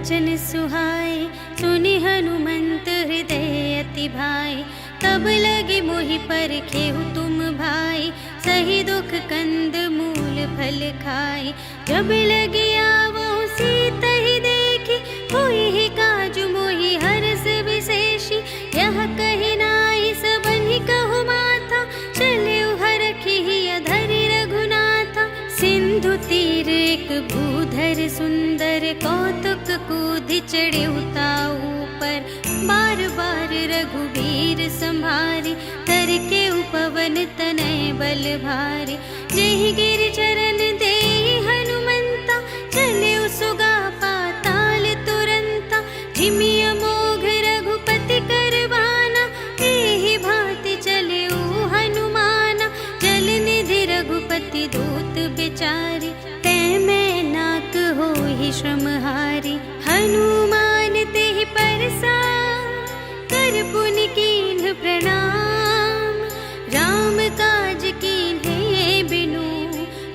बचन सुहाए, सुनि हनुमंत हृदय अति भाए। तब लगे मोहि परखेहु तुम भाई, सही दुख कंद मूल फल खाए। जब लगी आवो सीता ही देखी, होई ही काजु मोहि हरष विशेषी। यह कही नाई सबनि कहु माथा, चले हरखी अधरि रघुनाथा। सिंधु तीर एक भूधर सुंदर, कौतुक कूदि चढ़े ताऊ पर। बार बार रघुबीर संभारी, तर के उपवन तनय बल भारी। जेहि गिर चरण देहि हनुमंता, चले सुगा पाताल तुरंता। जिमि अमोघ रघुपति करबाना, एहि भांति चले हनुमाना। जल निधि रघुपति दूत बिचारी, तै मैं नाक होहि श्रमहारी। हनुमान तेहि परसा, कर पुनि कीन्ह प्रणाम। राम काज कीन्हे बिनु,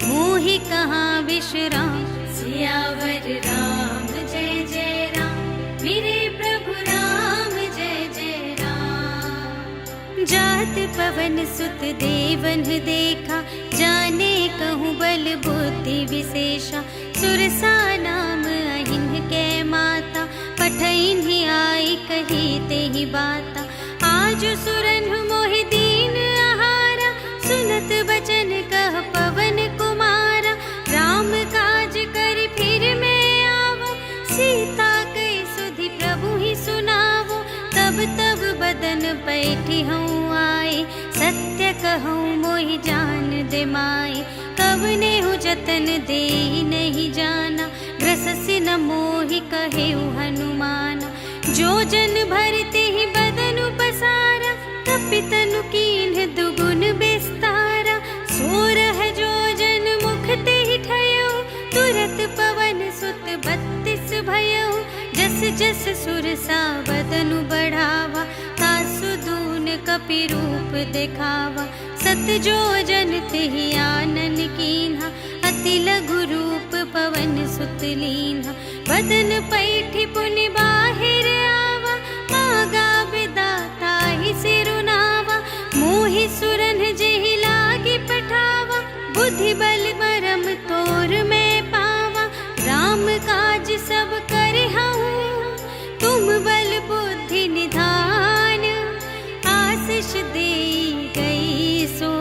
मोहि कहाँ विश्राम। सियावर राम जय जय राम, मेरे प्रभु राम जय जय राम। जात पवन सुत देवन देखा, जाने कहूँ बल बुद्धि विशेषा। सुरसा नाम अहिन्ह कै माता, पठइन्हि आई कही तेहि बाता। आज सुरन मोहि दीन आहारा, सुनत बचन कह पवन कुमारा। राम काज करि फिर मैं आवो, सीता कई सुधि प्रभु ही सुनावो। तब तब बदन बैठी हूँ आए, सत्य कहूँ मोहि जान दे माए। तब नेहु जतन देहि नहीं जाना, ग्रससि न मोहि कहेउ हनुमाना। जो जन भरते ही बदन पसारा, कपितनु कीन्ह दुगुन बिस्तारा। सोरह जो जन मुख तेहि ठयउ, तुरत पवन सुत 32 भयउ। जस जस सुरसा बदनु बढ़ावा, तासु दून कपि रूप देखावा। सत जो जन तेहि आनन कीन्हा, अति लघु रूप पवन सुत लीन्हा। बदन पैठी पुनि बाहिर आवा, मागा विदाता ही सिरुनावा। मोहि सुरन जेहि लागी पठावा, बुद्धि बल मरम तोर मैं पावा। राम काज सब करहूँ, तुम बल बुद्धि निधान। आशीष देई गई सो,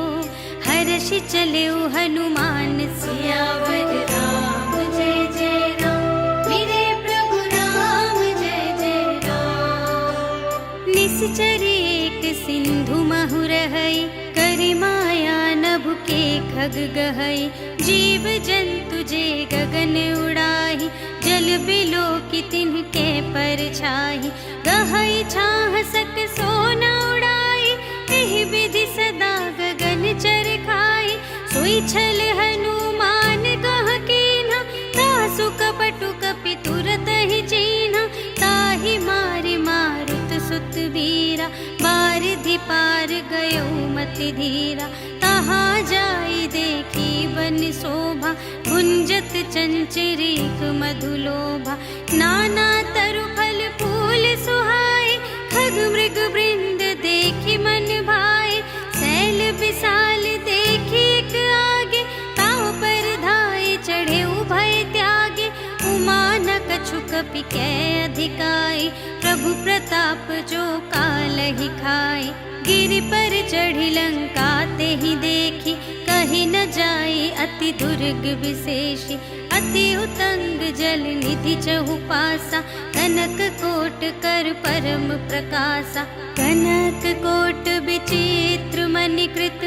हर्षि चलेउ हनुमान। सियावर राम जय जय राम, मेरे प्रभु राम जय जय राम। निश्चर एक सिंधु महु रहई, करि माया नभु के खग गहई। जीव जंतु जे गगन उड़ाही, जल बिलो की तिन्ह के परछाई। गहई छाह सक सोना उड़ाई, एहि विधि सदा गगन चरखाई। सोई छल हनुमान कह कीन्हा, तासु कपटु कपि तुरत ही चीन्हा। ताहि मारि मारुत सुत वीरा, बारिधि पार गयो मति धीरा। तहाँ जाई देखी वन शोभा, गुंजत चंचरीक मधुलोभा। नाना तरु फल फूल सुहाए, खग मृग वृंद देखी मन भाए। शैल विशाल देखी एक आगे, ताव पर धाये चढ़े उभय त्यागे। उमा न कछु कपि कै अधिकाई, प्रभु प्रताप जो कालहि खाए। गिरि पर चढ़ी लंका तेहि देखी, कही न जाई अति दुर्ग विशेषी। अति उतंग जल निधि चहु पासा, कनक कोट कर परम प्रकाशा। कनक कोट विचित्र मणिकृत,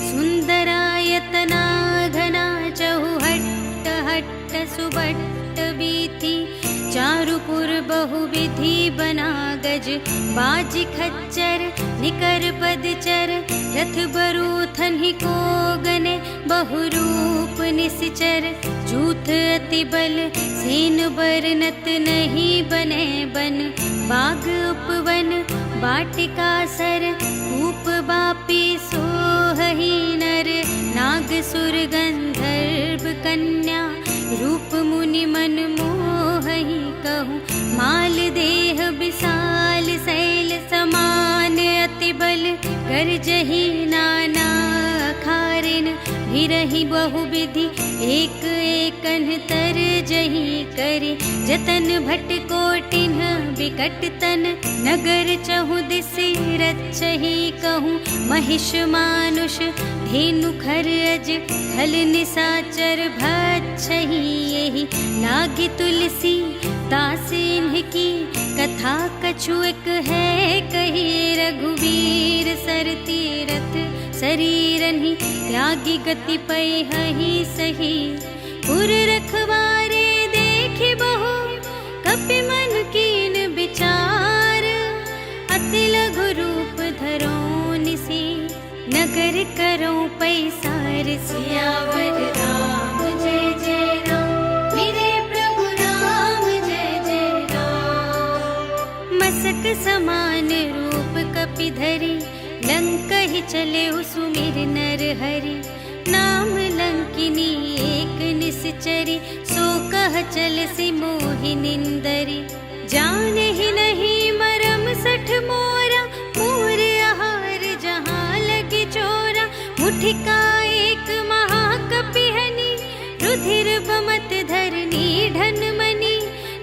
सुंदरायतना घना। चहु हट्ट हट्ट सुबट्ट बीथी, चारुपुर बहुविधि बना गज। बाजी खच्चर निकर पदचर, रथ बरूथन ही को गने। बहुरूप निश्चर जूथ अति बल, सेन बरनत नहीं बने बन। बाग उपवन वाटिका सर, कूप बापी सोहहि नर। नाग सुर गंधर्व कन्या, रूप मुनि मन मोहहि कहूँ। गरजहि नाना अखारिन भिरहि बहुविधि एक एकन तरजहि करि जतन भटकोटिन विकट तन नगर चहु दिसि रचहि कहूँ महिष मानुष धेनु खर अज खल निसाचर भक्षहि यही लागी तुलसी दास इनकी कथा कछु एक है कही रघुवीर सर तीरथ शरीरहि त्यागी गति पै हहि सही पुर रखवारे देखि बहु कपि मन कीन विचार अति लघु रूप धरो निसी नगर करो पैसार सियावर राम जय जय राम मेरे प्रभु राम जय जय राम। मसक समान रूप कपि धरि लंकहि चले सुमिर नर हरि नाम लंकिनी एक निश्चरी सो कह चल सि मोहि निंदरी जानहि नहीं मरम सठ मोरा मोर आहार जहाँ लगी चोरा मुठिका एक महाकपिहनि रुधिर बमत धरनी ढन मनी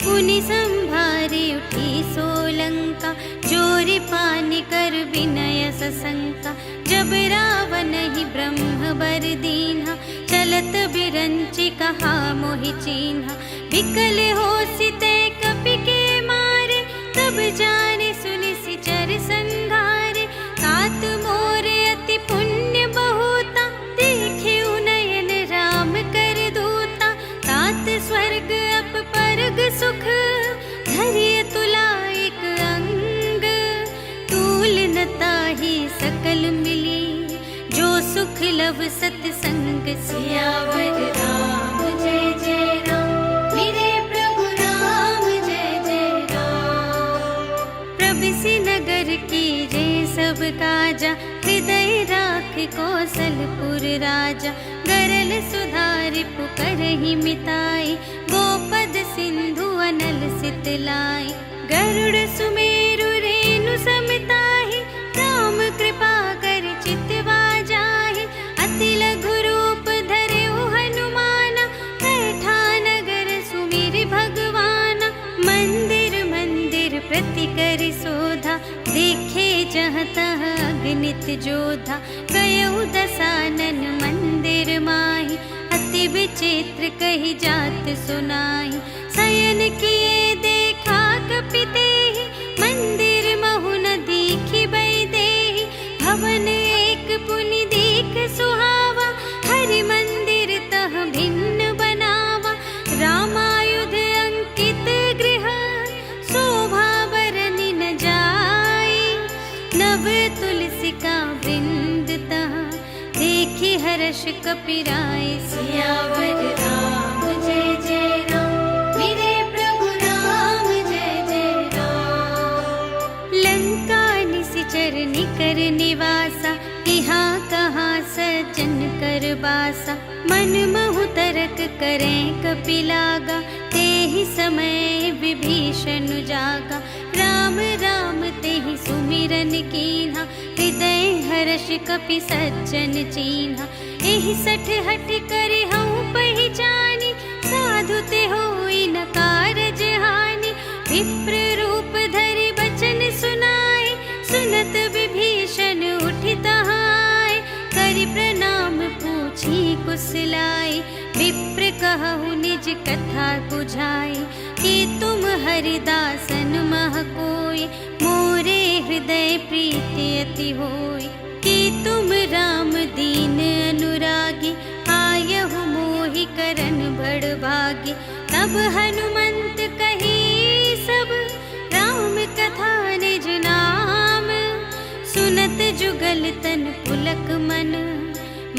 पुनि संभारी उठी सोलंका चोरी पानी कर विनय सशंका जब रावण ही ब्रह्म बर दीन्हा चलत बिरंचि कहा मोहि चीन्हा विकल हो सिते कपि के मारे तब जाने सुनि सिचर संधारे तात मोर अति पुण्य बहुता देखे उनयन राम कर दूता तात स्वर्ग अप परग सुख धरिय तुला एक अंग तूल न ताहि सकल मिली जो सुख लव सतसंग सियावर राम जय जय राम मेरे प्रभु राम जय जय राम। प्रभिसि नगर की जय सब काजा हृदय राख कौशलपुर राजा गरल सुधारि पुकरहि मिताई गोपद सिंधु अनल सितलाई गरुड़ सुमेरु रेणु समताहि राम कृपा कर चितवा जाहि अति लघु रूप धरे हनुमाना बैठा नगर सुमिर भगवाना मंदिर मंदिर प्रति कर शोधा देखे जहाँ तह अगणित जोधा गयउ दसानन मंदिर माहि अति विचित्र कही जात सुनाई शयन किए देखा कपि तेहि मंदिर महु न दीखि बै देहि भवन एक पुनि दीख सुहावा हरि मंदिर तह भिन्न बनावा रामायुध अंकित गृह शोभा बरनि न जाई नव तुलसी का वृंद तह देखि हर्ष कपिराय सियावर राम जय जय राम मेरे प्रभु राम जय जय राम। लंका निशिचर निकर निवासा यहाँ कहाँ सज्जन कर बासा मन महु तरक करें कपिलागा तेहि समय विभीषण जागा राम राम तेहि सुमिरन कीन्हा हृदय हर्ष कपि सज्जन चीन्हा एहि सठ हठ करि हऊँ पहिचानी साधु ते होई न कारज हानि विप्र रूप धरि बचन सुनाए सुनत विभीषण उठि तहाय करि प्रणाम पूछी कुशलाय विप्र कहु निज कथा बुझाई कि तुम हरिदासन मह कोय मोरे हृदय प्रीति अति होय कि तुम राम दीन अनुरागी आयहु मोहि करन बड़ भागी तब हनुमंत कही सब राम कथा निज नाम सुनत जुगल तन पुलक मन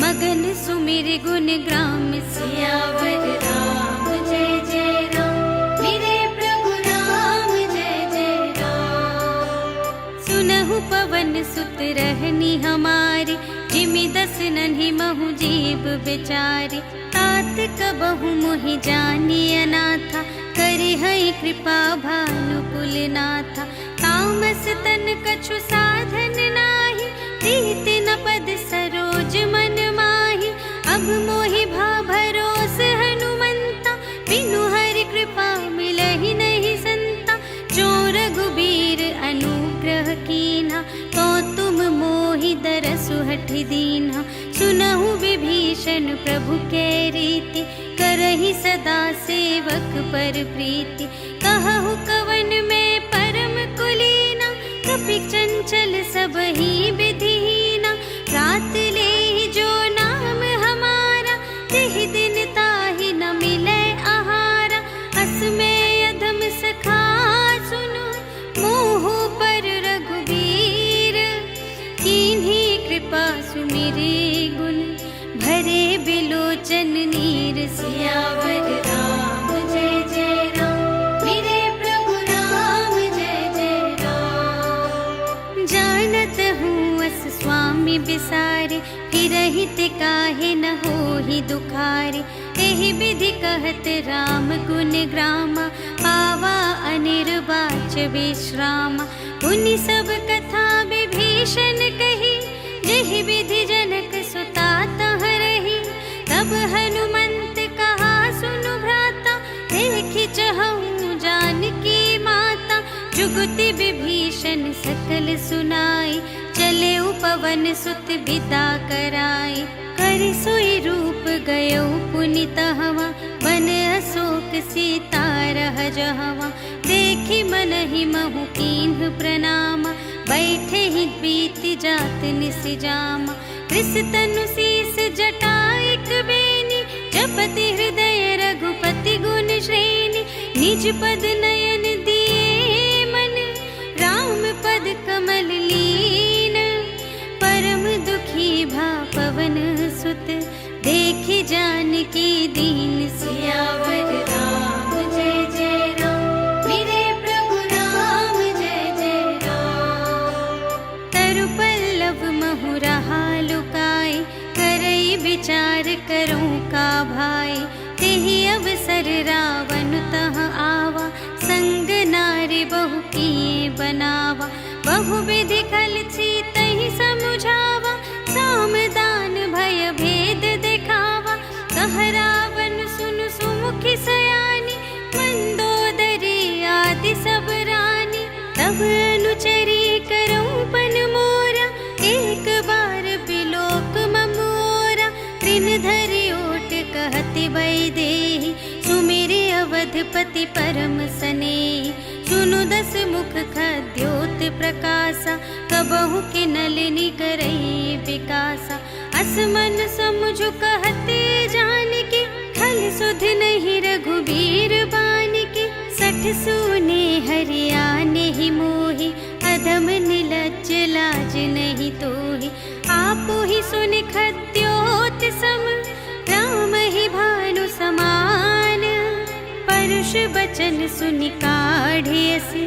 मगन सुमिर गुण ग्राम सियावर राम जय जय राम मेरे प्रभु राम जय जय राम। सुनहु पवन सुत रहनी हमारी जिमि दस नन्हि महु जीव बेचारी तात कबहु मोहि जानी अनाथा करि हई कृपा भानु कुल नाथा तामस तन कछु साधन नाही प्रीत न पद सरोज मन माही। अब मोहि भा भरोस हनुमंता, बिनु हरि कृपा मिलहि नहीं संता। जो रघुबीर अनुग्रह कीन्हा, तो तुम मोहि दरसु हठि दीन्हा। सुनहु विभीषण प्रभु के रीति, करहि सदा सेवक पर प्रीति। कहहु कवन में परम कुलीना, कपि चंचल सबहि विधिहीना। रात लेहि जो नाम हमारा, तेहि दिन ताहि न मिलै आहारा। अस में अधम सखा सुनु, मोहु पर रघुबीर। कीन्ही कृपा सुमिरि गुण, भरे बिलोचन नीर। सियावर राम जय जय राम, मेरे प्रभु राम जय जय राम। जानत हूँ अस स्वामी बिसारे, फिरहि ते काहे न होहि दुखारे। एहि विधि कहत राम गुण ग्रामा, पावा अनिर्वाच विश्रामा। पुनि सब कथा विभीषण कही, जेहि विधि जनक सुता तह रही। तब हनुमंत कहा सुनु भ्राता, देखि चहऊँ जानकी माता। जुगति विभीषण सकल सुनाई, चले पवन सुत विदा कराई। कर सोई रूप गयो पुनि तहवा, बन अशोक सीता रह जहवा। देखि मनहि महु कीन्ह प्रणामा, बैठे ही बीति जात निस जामा। कृष तनु शीस जटाइक बेनी, जपति हृदय रघुपति गुण श्रेणी। निज पद नयन दिए मन, राम पद कमल लीन। परम दुखी भा पवन सुत, देखि जानकी दीन। सियावर राम जय जय राम, मेरे प्रभु राम जय जय राम। तरु पल्लव महु रहा लुकाई, करई विचार करूं का भाई। तेहि अवसर रावण तह आवा, संग नारी बहु किए बनावा। बहु विधि खल तहि समुझावा, साम दान भय भेद दिखावा। कह रावण सुनु सुमुखी सयानी, मंदोदरी आदि सब रानी। तब अनुचरी करऊं पन मोरा, एक बार बिलोक ममोरा। त्रिन धरि ओट कहति वैदेही, सुमिरि अवधपति परम स्नेही। सुनु दस मुख खद्योत प्रकाशा, कबहु के नलिनी करई विकासा। असमन समुझु कहते जानकी, खल सुध नहीं रघुबीर बानिकी। सठ सूने हरियाने ही मोहि, अधम निलज्ज लाज नहीं तोहि। आपो ही सुन खद्योत सम, राम ही भानु समान। परुष बचन सुनि काढ़ियसि,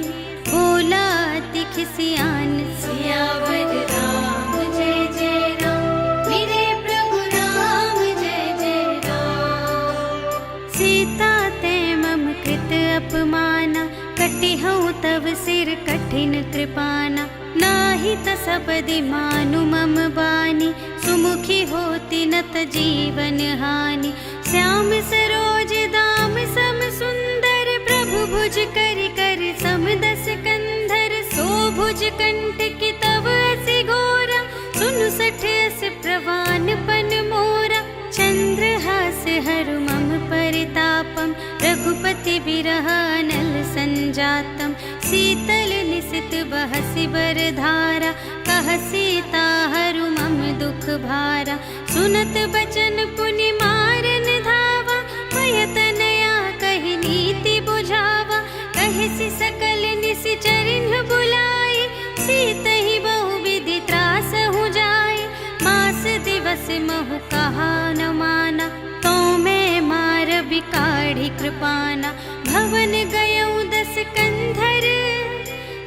बोला अति खिसियान। सियावर राम जय जय राम, मेरे प्रभु राम जय जय राम। सीता ते मम कृत अपमाना, कटिहउँ तव सिर कठिन कृपाना। नाही त सबदि मानु मम बानी, सुमुखी होती न त जीवन हानि। श्याम सरोज दाम सम सुंदर, प्रभु भुज करि करि सम दस कंधर। सो भुज कंठ की तव असि घोरा, सुनु सठ अस प्रवान पन मोरा। चंद्रहास हरु मम परितापम, रघुपति बिरह अनल संजातम। शीतल निसित बहसि बरधारा, कह सीता हरु मम दुख भारा। सुनत बचन पुनि मारन धावा, भय तनया कहि नीति बुझावा। कहसि सकल निसि चरिन्ह बुलाए, सीतहि बहु विधि त्रासहु जाए। मास दिवस महु कहा न माना, तो मैं मार बिकाढ़ी कृपाना। भवन गयऊँ दस कंधर,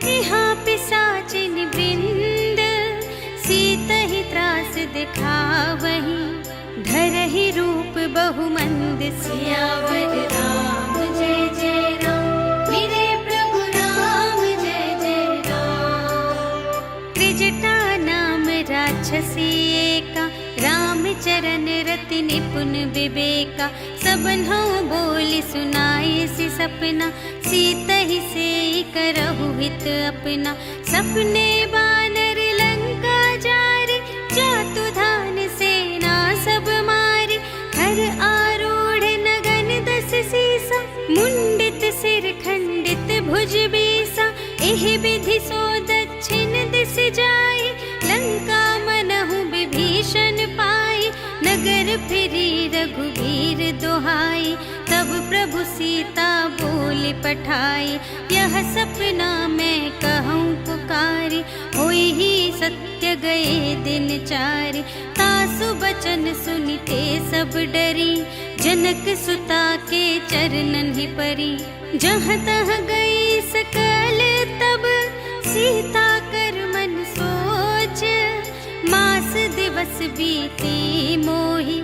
यहाँ पिशाचिन वृंद। सीतहि त्रास दिखावही, धरहि रूप बहुमंद। सियावर राम जय जय राम, मेरे प्रभु राम जय जय राम। त्रिजटा नाम पुन विवेका, सबन हूँ बोली सुनाए सि सपना, सीत ही से करहु हित अपना। सपने बानर लंका जारे, जातु धान सेना सब मारे। हर आरूढ़ नगन दस सीसा, मुंडित सिर खंडित भुज बीसा। एह विधि सो दक्षिण दिस जाए, लंका मनहु विभीषण पाए। नगर फिरी रघुवीर दोहाई, तब प्रभु सीता बोली पठाई। यह सपना मैं कहूँ पुकारी, होई ही सत्य गए दिन चारि। तासु बचन सुनिते सब डरी, जनक सुता के चरणन ही परी। जहाँ तहाँ गई सकल तब, सीता कर मन सोच। मास दिवस बीते मोहि,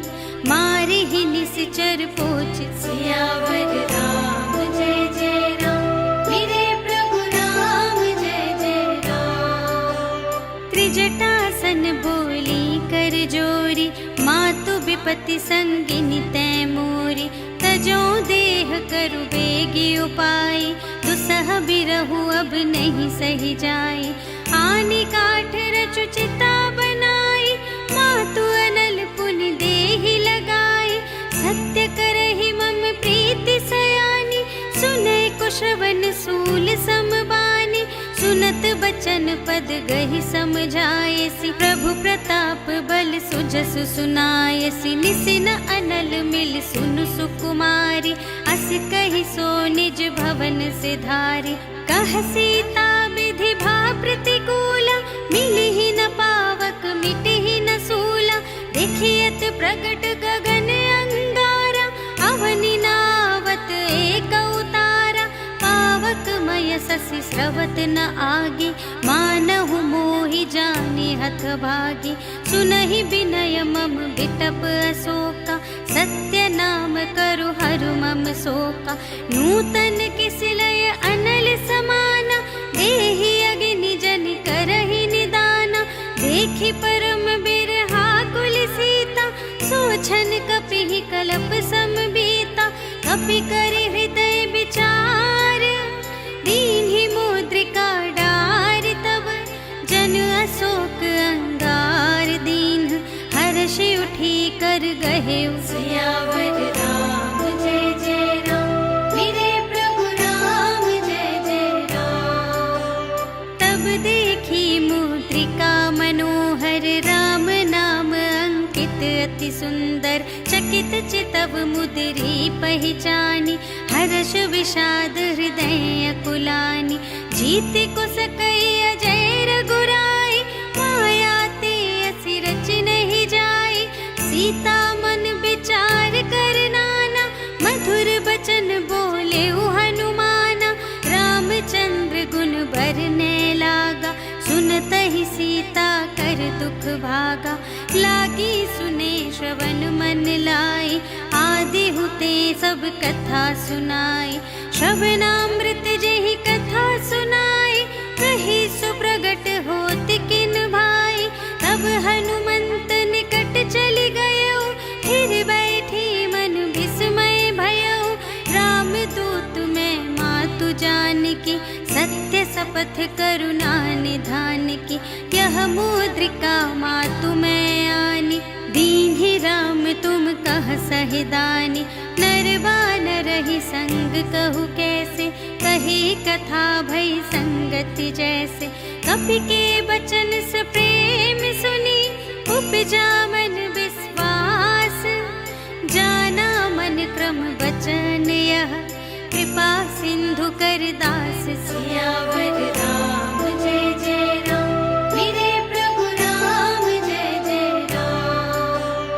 मारे ही निश्चर पोच। सियावर राम जय जय राम, मेरे प्रभु राम जय जय राम। त्रिजटासन बोली कर जोरी, मातु विपति संगिनी तै मोरी। तजो देह करु बेगी उपाय, दुसह बिरहु अब नहीं सही जाए। आनी काठ रचु चिता बनाई, मातु अनल पुनि देहि लगाई। सत्य करहि मम प्रीति सयानी, सुनै कुशवन सूल समबानी। सुनत बचन पद गहि समझायसि, प्रभु प्रताप बल सुजसु सुनायसि। निसिन अनल मिल सुनु सुकुमारी, अस कहि सो निज भवन सिधारी। कह सीता विधि भा प्रतिकूला, मिलहि न पावक मिटहि न सूला। देखियत प्रगट गगन अंगारा, अवनि नावत एक उतारा। पावक मय ससि स्रवत न आगे, मानहु मोहि जानि हथ भागी। सुनहि विनय मम बिटप अशोका, सत्य नाम करु हरु मम शोका। नूतन किसिलय अनल समाना, देहि अग्नि जनि करहि निदाना। देखि परम बिरहा कुल सीता, सोछन कपिहि कलप समबीता। कपि करि हृदय विचार, दीन्हि मुद्रिका डार। तब जन अशोक अंगार दीन, हर्षि उठी कर गहेउ। सियावर राम जय जय राम, मेरे प्रभु राम जय जय राम। तब देखी मुद्रिका मनोहर, राम नाम अंकित अति सुंदर। चकित चितव मुद्री पहचानी, हर्ष विषाद हृदय अकुलानी। जीत को सकई अजय रघुराई, माया ते असि रच नहीं जाई। सीता मन विचार कर नाना, मधुर बचन बोले हनुमाना। रामचंद्र गुण बरने लागा, सुनतहि सीता कर दुख भागा। लागी सुने श्रवण मन लाई, आदि हुते सब कथा सुनाई। श्रवणामृत जेहि कथा सुनाई, कही सुप्रगट होत किन भाई। तब हनुमंत निकट चली गयो, फिर बैठी मन विस्मय भयो। राम दूत मैं मातु जानकी, सत्य शपथ करुणा निधान की। यह मुद्रिका मातु मैं आनी, दीन्हि राम तुम कह सहिदानी। नर बानर ही संग कहु कैसे, कही कथा भई संगति जैसे। कपि के बचन से प्रेम सुनी, उपजा मन विश्वास। जाना मन क्रम बचन यह, कृपा सिंधु कर दास। सियावर राम जय जय राम, मेरे प्रभु राम जय जय राम।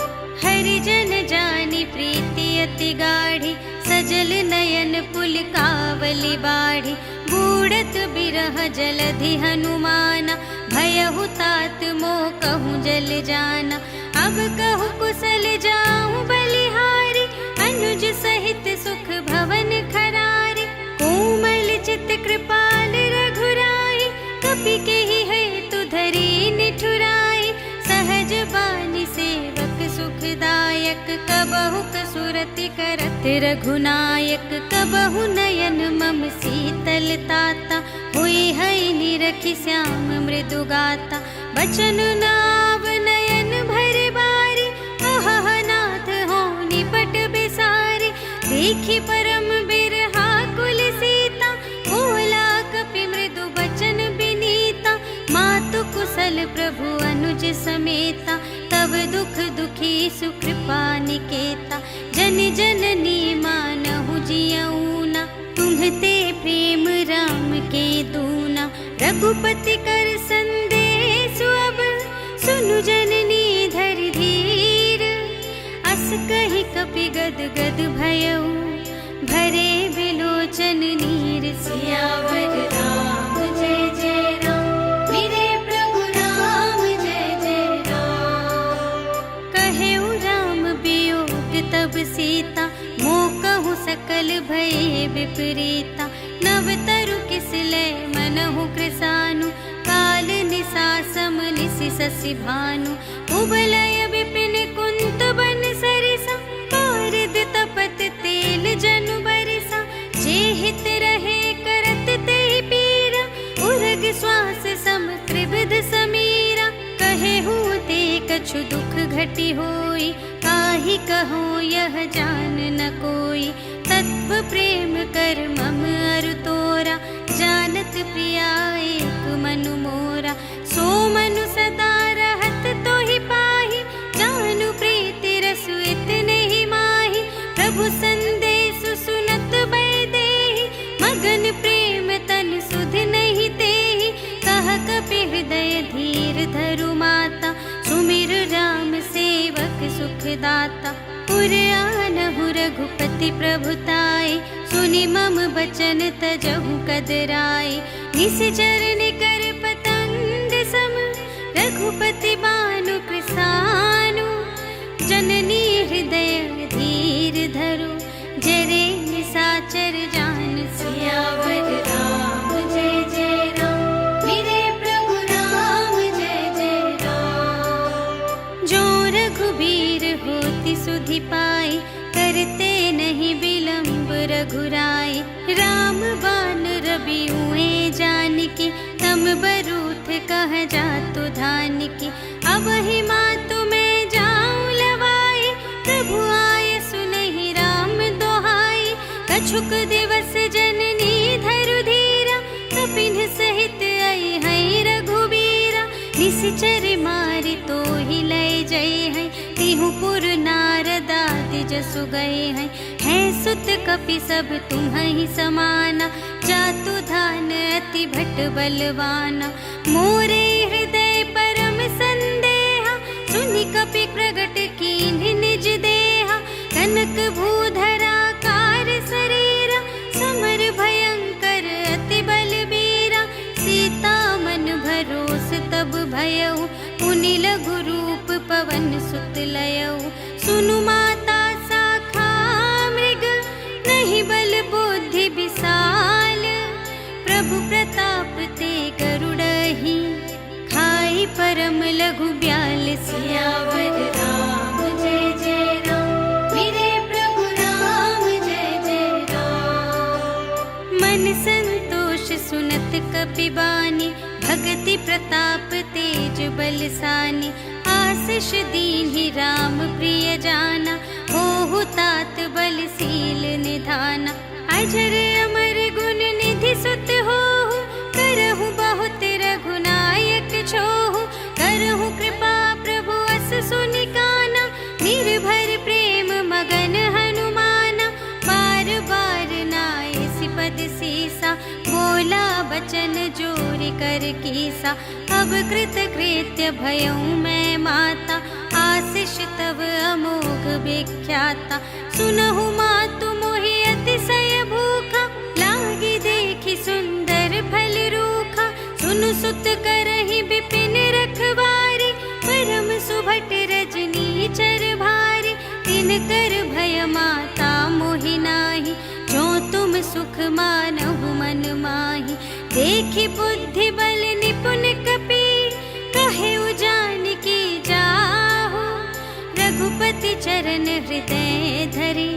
हरिजन जानी प्रीति अति गाढ़ी, सजल नयन पुलकावली बाढ़ी। बूढ़त बिरह जलधि हनुमाना, भयहु तात मोह कहूँ जल जाना। अब कहु कुशल जाऊँ बलिहारी, अनुज सहित सुख भवन खरारी। कोमल चित कृपाल रघुराई, कपि केहि हेतु धरी निठुराई। सहज बानी सेवक सुखदायक, कब शोक सुरति करत रघुनायक, कबहु नयन मम शीतल ताता, हुई है निरखि श्याम मृदु गाता। बचन नाव नयन भर बारी, अहह नाथ हो निपट बिसारी। देखी परम बिरहा कुल सीता, बोला कपि मृदु बचन बिनीता। मातु कुशल प्रभु अनुज समेता, तब दुख दुखी सुकृपा निकेता। जन जननी मानहु जियऊना, तुम्हते प्रेम राम के दूना। रघुपति कर संदेश अब, सुनु जननी धरि धीर। अस कहि कपि गद गद भयऊ, भरे बिलोचन नीर। सियावर राम जय जय राम, मेरे प्रभु राम जय जय राम। कहेउ राम वियोग तब सीता, मोकहु सकल भये विपरीता। नव तरु किसलय मनहु कृसानु, काल निसा सम निसि शशि भानु। उबलय विपिन कुंत बन सरिसा, पारद तपत तेल जनु बरिसा। जे हित रहे करत ते पीरा, उरग श्वास सम त्रिविध समीरा। कहेहु ते कछु दुख घटी होई, काहि कहो यह जान न कोई। तत्व प्रेम कर मम अरु तोरा, जानत प्रिया एक मनु मोरा। सो मनु सदा रहत तोहि पाहि, जानु प्रीति रसु इतने ही माहि। प्रभु संदेश सुनत वैदेही, मगन प्रेम तन सुध नहीं तेहि। कह कपि हृदय धीर धरु माता, सुमिर राम सेवक सुख दाता। पुर आनहु रघुपति प्रभुताई, सुनि मम बचन तजहु कदराई। निश्चर निकर पतंग सम, रघुपति बानु कृसानु। जननी हृदय धीर धरु, जरे निसाचर जान। सियावर राम जय जय राम, मेरे प्रभु राम जय जय राम। जो रघुबीर होति सुधि पाई, करते नहीं विलंब रघुराई। राम बान रवि हुए जानकी, तम बरूथ कह जातु धानकी। अब ही मातु मैं जाऊं लवाई, प्रभु आय सुनहि राम दोहाई। कछुक दिवस जननी धरु धीरा, कपिन सहित आई है रघुबीरा। निश्चर मारि तो ही लय जय है, तिहु पुर नारद आदि जसु गए हैं। है सुत कपि सब तुम्हि समाना, जातु धान अति भट बलवाना। मोरे हृदय परम संदेहा, सुनि कपि प्रगट कीन्हि निज देहा। कनक भूधरा कार शरीरा, समर भयंकर अति बलबीरा। सीता मन भरोस तब भयउ, पुनि लघु रूप पवन सुत लयऊ। सुनु माता साखा मृग, नहीं बल बुद्धि विशाल। प्रभु प्रताप ते गरुड़हि, खाई परम लघु ब्याल। सियावर राम जय जय राम, मेरे प्रभु राम जय जय राम। मन संतोष सुनत कपि बानी, भगति प्रताप तेज बलसानी। आशीष दीन्हि राम प्रिय जाना, होहु तात बलशील निधाना। अजर अमर गुण निधि सुत होहु, करहु बहुत रघुनायक छोहु। करहु कृपा प्रभु अस सुनि काना, निर्भर प्रेम मगन हनुमाना। बार बार नाइ पद सीसा, बोला बचन जोरि कर कीसा। अब कृत कृत्य भयऊ मैं माता, आशीष तब अमोघ विख्याता। सुनहु मातु मोहि अतिशय भूखा, लागी देखि सुंदर फल रूखा। सुनु सुत करहि विपिन रखवारी, परम सुभट रजनी चर भारी। तिनकर भय माता मोहि नाही, जो तुम सुख मानहु मन माही। देखि बुद्धि बल निपुण कपि, कहेउ जानकी जाहु। रघुपति रघुपति चरण हृदय धरे,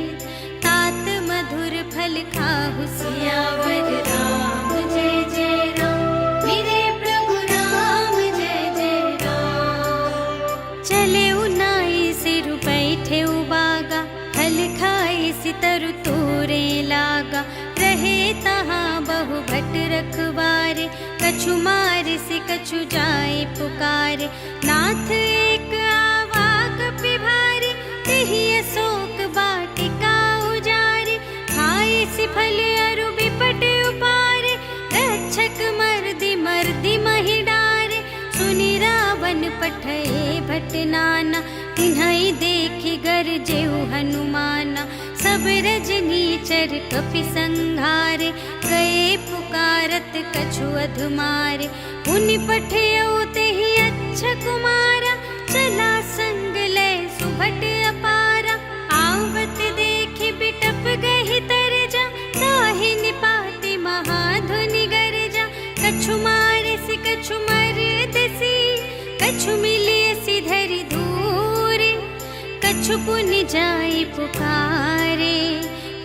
तात मधुर फल खाहु सियावर राम। जय जय राम मेरे प्रभु राम, जय जय राम। चले उनाई सिरु बैठे उबागा, फल खाए सितरु तोरे लागा। रहे तहाँ बहु भट रखवारे, कछु मारे से कछु जाए पुकारे। नाथ एक आवा कपि भारी, तेहि अशोक वाटिका उजारे। खाए सि फल अरु बिपट उपारे, रक्षक मर्दि मर्दि महि डारे। सुनि रावण पठए भट नाना, तिन्हइ देखि गरजेउ हनुमाना। सब रजनीचर कपि संहारे, गए पुकारत कछु अधुमारे। पुनि पठियौ तेहि अच्छा कुमारा, चला संग लय सुभट अपारा। आवत देखि बिटप गहि तरजा, ताहि निपाति महाधुनि गरजा। कछु मारे सि कछु मरदसि, कछु मिलियसि धरि दूरे। कछु पुनि जाई पुकारे,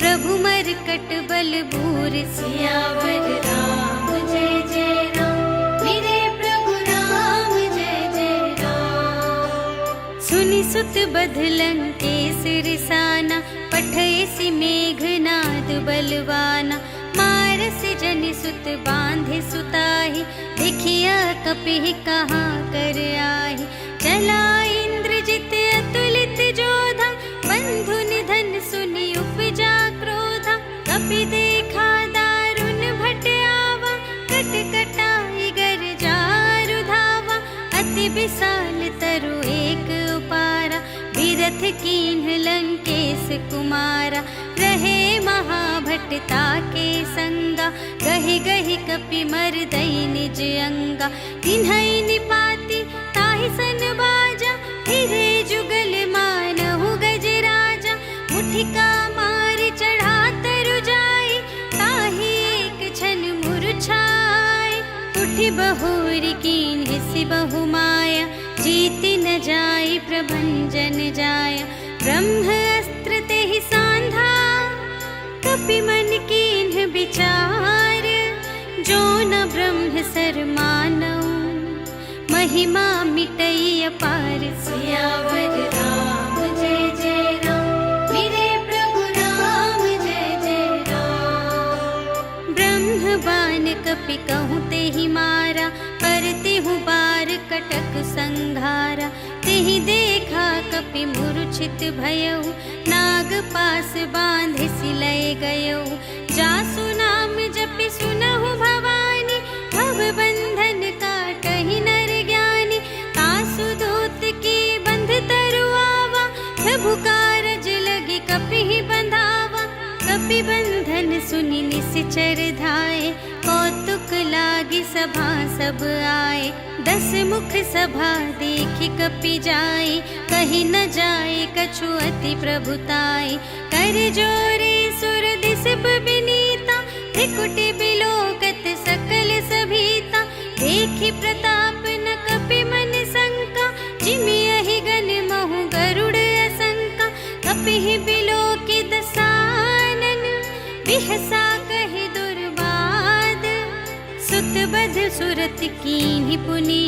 प्रभु मरकट बल बूर। सियावर राम जय जय राम मेरे प्रभु राम, जय जय राम। सुनि सुत बधलन केस रिसाना, पठयसि मेघनाद बलवाना। मारसि जनि सुत बांधे सुताहि, देखिया कपि कहाँ कर आहि। चला इंद्रजित अतुलित जोधा, बंधु निधन सुनि उपजा क्रोधा। कपि देखा दारुण भट आवा, कट कटाई गर जारु धावा। अति विशाल तरु एक उपारा, बिरथ कीन्ह लंकेश कुमारा। रहे महाभटता के संगा, गहि गहि कपि मरदई निज अंगा। तिन्हइ निपाति ताहि सन बाजा, फिरे जुगल मानहु गजराजा। मुठिका मारि चढ़ा तरु जाई, ताहि एक क्षण मुरझाए। उठि बहुरी कीन्ह सि बहु माया, जीति न जाई प्रभंजन जाया। ब्रह्म अस्त्र तेहि सांधा, कपि मन कीन्ह विचार। जो न ब्रह्म सर मानऊ, महिमा मिटई अपार। सियावर राम जय जय राम मेरे प्रभु राम, जय जय राम। ब्रह्म बाण कपि कहूँ तेहि मारा, परतिहु बार कटक संघारा। तेहि देखा कपि मूर्छित भयउ, नाग पास बांधे सिलय गयउ। जासु नाम जपि सुनहु भवानी, भव बंधन काटहि नर ज्ञानी। तासु दूत की बंध तरु आवा, प्रभु कारज लगी कपि बंधावा। कपि बंधन सुनि निश्चर धाये, कौतुक लागी सभा सब आए। 10 मुख सभा देखि कपि जाए, कहि न जाए कछु अति प्रभुताई। कर जोरे सुर दिसप बिनीता, त्रिकुटि बिलोकत सकल सभीता। देखि प्रताप न कपि मन शंका, जिमियहि गन महु गरुड़ असंका। कपिहि बिलोकि दसानन, बिहसा कहि दुर्बाद। सुत बध सुरत कीन्हि पुनि,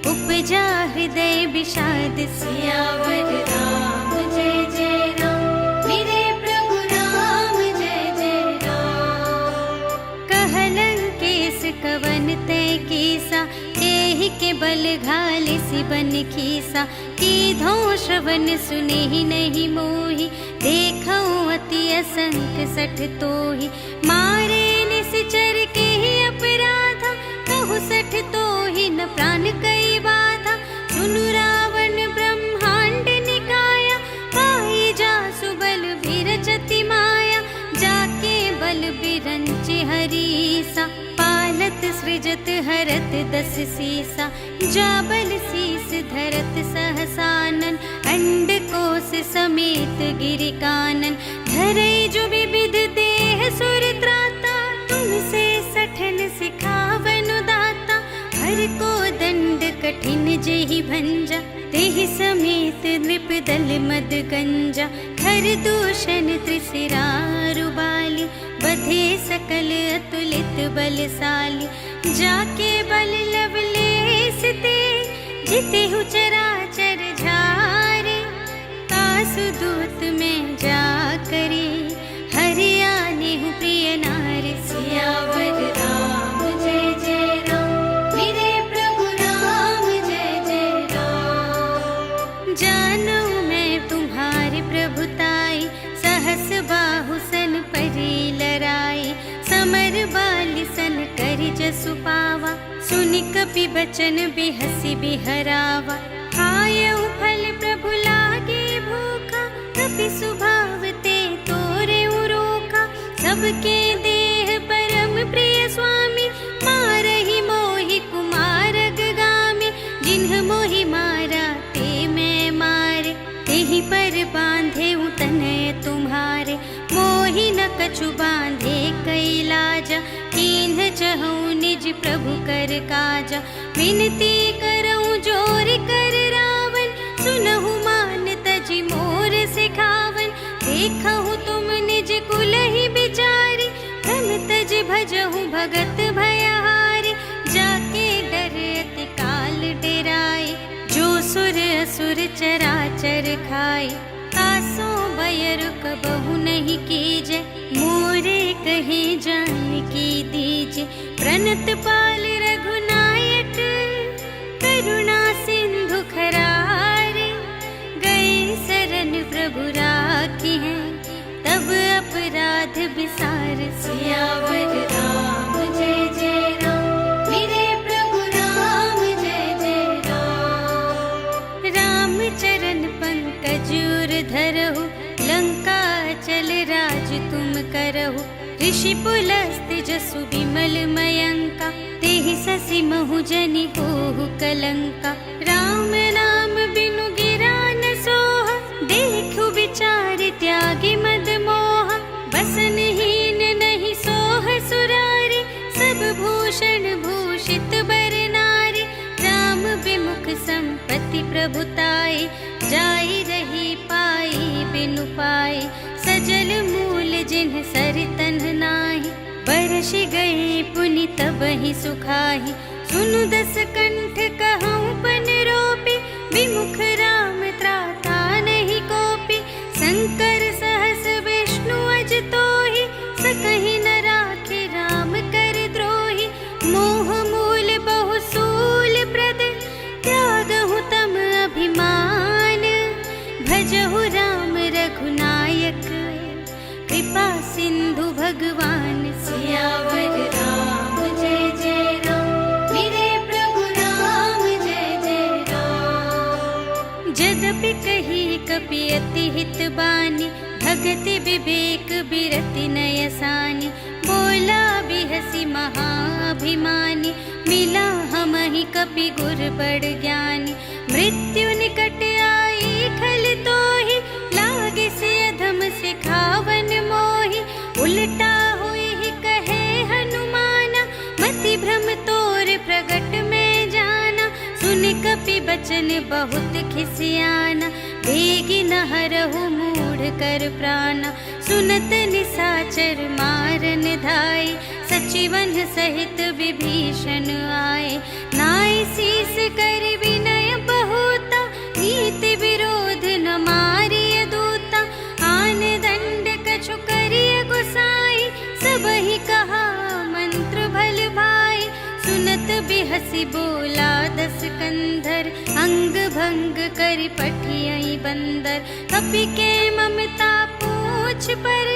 उपजा हृदय विषाद। सियावर राम जय जय राम मेरे प्रभु राम, जय जय राम। कहलंकेश कवन तय कीसा, एहि के बल घाले सि बन खीसा। कीधों श्रवण सुनेहि नहीं मोहि, देखऊँ अति असंख सठ तोहि। मारे निश्चर केहि अपराधा, कहु सठ तोहि न प्राण कई बाधा। सुनु रावण ब्रह्मांड निकाया, पाई जासु बल बिरचति माया। जाके बल बिरंचि हरीसा, पालत सृजत हरत 10 सीसा। जा बल शीस धरत सहसानन, अंड कोश समेत गिरि कानन। धरई जो विविध देह सुर त्राता, तुमसे सठन सिखावनु दाता। हर को दंड कठिन जेहि भंजा, तेहि समेत नृप दल मद गंजा खर दूषण त्रिसिरारु बाली बधे सकल अतुलित बलशाली जाके बल लवलेस ते जिते हु चराचर झारे तासु दूत में जा करे हरियाणे हूँ प्रिय नारी सियावर राम जय जय राम मेरे प्रभु राम जय जय राम। जानू मैं तुम्हारी प्रभुताई सहस बाहु सन परी लराई समर बाली सन करि जसु पावा सुनि कपि बचन बिहसी बिहरावा खायउ फल प्रभु लागे भूखा कपि सुभावते तोरे रोका सबके देह परम प्रिय स्वामी मारहि मोहि कुमारग गामी जिन्ह मोहि मारा ते मैं मारे तेहि पर बांधे तनय तुम्हारे मोहि न कछु बांधे कैलाजा कीन्ह चहु निज प्रभु कर काजा विनती करऊं जोर कर रावण सुनहु मान तजि मोर सिखावन देखहु तुम निज कुल ही बिचारी धन तज भजहु भगत भयहारी जाके डर अति काल डेराए जो सुर असुर चराचर खाए तासो भय रुक बहु नहीं कीजे मोरे कहे जान की दीजे प्रणत पाल रघुनायक करुणा सिंधु खरारे गए शरण प्रभु राखी हैं तब अपराध विसार सियावर राम जय जय राम मेरे प्रभु राम जय जय राम। राम चरण पंकज उर धरहु लंका चल राज तुम करहु ऋषि पुलस्त जसु विमल मयंका तेहि ससि महु जनि होहु कलंका राम नाम बिनु गिरा न सोह देखु विचार त्यागी मद मोह बसनहीन नहीं सोह सुरारी सब भूषण भूषित बर नारी राम विमुख संपत्ति प्रभुताई जाई रही पाई बिनु पाई सजल मूल जिन्ह सरितन नाही बरसि गए पुनि तबहि सुखाहि सुनु दस कंठ कहूँ पन रोपी विमुख राम त्राता नहीं कोपी शंकर सहस विष्णु अज तोहि सकहि न राखि राम कर द्रोही मोह मूल बहु सूल प्रद त्यागहु तम अभिमान भजहु राम रघुनायक कृपा सिंधु भगवान सियावर राम जय जय राम मेरे प्रभु राम जय जय राम। जदपि कही कपि अति हित बानी भगति विवेक बिरति नयसानी बोला बिहसी महाभिमानी मिला हमहि कपि गुर बड़ ज्ञानी मृत्यु निकट आई खल तोहि लागे से अधम सिखावन मोहि उल्टा हुई ही कहे हनुमाना मति भ्रम तोर प्रगट में जाना सुन कपि बचन बहुत खिसियाना भेगी न हरहु मूढ़ कर प्राणा सुनत निसाचर मारन धाई सचिवन सहित विभीषण आए नाई शीस कर विनय बहुता नीति विरोध न मारिय दूता आन दंड कछु करिय गुसाई सबहि कहा मंत्र भल भाई सुनत बिहसी बोला दस कंधर अंग भंग करि पठियई बंदर कपि के ममता पूछ पर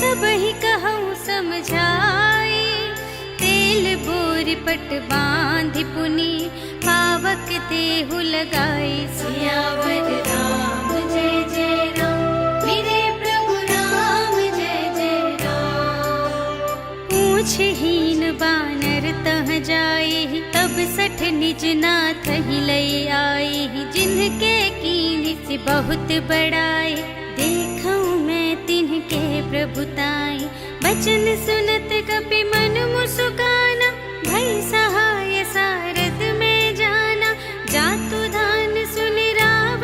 सबहि कहूँ समझाई तेल बोर पट बांधि पुनि पावक देहु लगाई सियावर राम जय जय राम मेरे प्रभु राम जय जय राम। पूछहीन बानर तह जाए तब सठ निज नाथ ही लई आई जिनके कीन्ह से बहुत बड़ाई देखऊँ मैं तिनके प्रभुताई बचन सुनत कपि मन मुस्काना भई सहाय सारद में जाना जातु धान सुन राव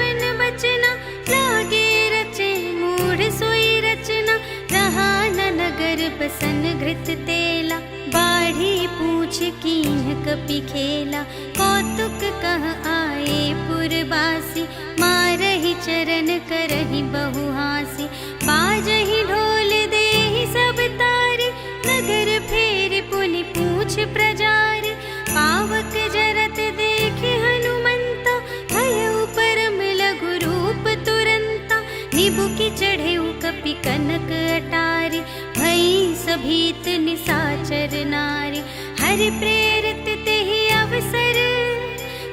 नगर बसन घृत तेला, बाढ़ी पूछ कीन्ह कपि खेला। कौतुक कह आए पुरबासी, मारहि चरण करहि बहु हासी। बाजहि ढोल देहि सब तारि, नगर फेर पुनि पूछ प्रजारि। पावक जरत देखि हनुमंता, भयउ परम लघु रूप तुरंता। निबुकि चढ़ेउ कपि कनक अटारी, भई सभीत निसाचर नारी। हरि प्रेरित तेहि अवसर,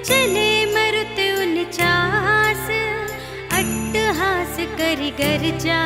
चले मरुत उनचास। अट्टहास करि गर्जा,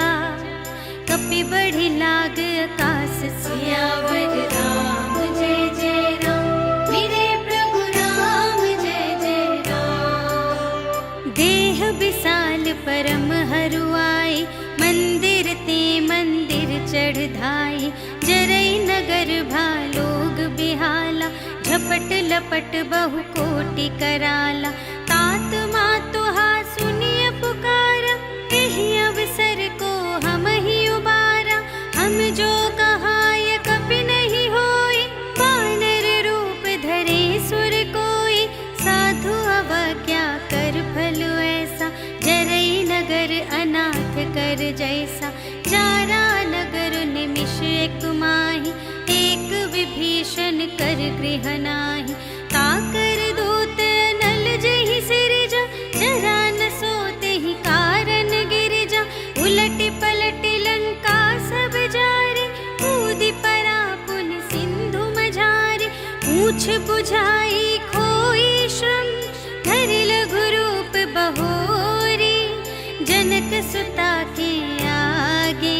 कपि बढ़ि लाग आकाश। सियावर राम जय जय राम, मेरे प्रभु राम जय जय राम। देह विशाल परम हरुआई, मंदिर ते मंदिर चढ़ धाई। जरई नगर भालोग बिहाला, झपट लपट बहु कोटि कराला। तात मातुहा सुनिय पुकारा, एहि अवसर को हम ही उबारा। हम जो कहाय कपि नहीं होई, वानर रूप धरे सुर कोई। साधु अवज्ञा कर फल ऐसा, जरई नगर अनाथ कर जैसा। जारा नगर निमिष एक माहि, एक विभीषण कर गृह नाही। ताकर दूत नल जहि सिरजा, जरा न सोते ही कारण गिरजा। उलटि पलटि लंका सब जारे, कूदि परा पुन सिंधु मझारे। पूछ बुझाई खोई श्रम, धरि लघु रूप बहोरी। जनक सुता के आगे,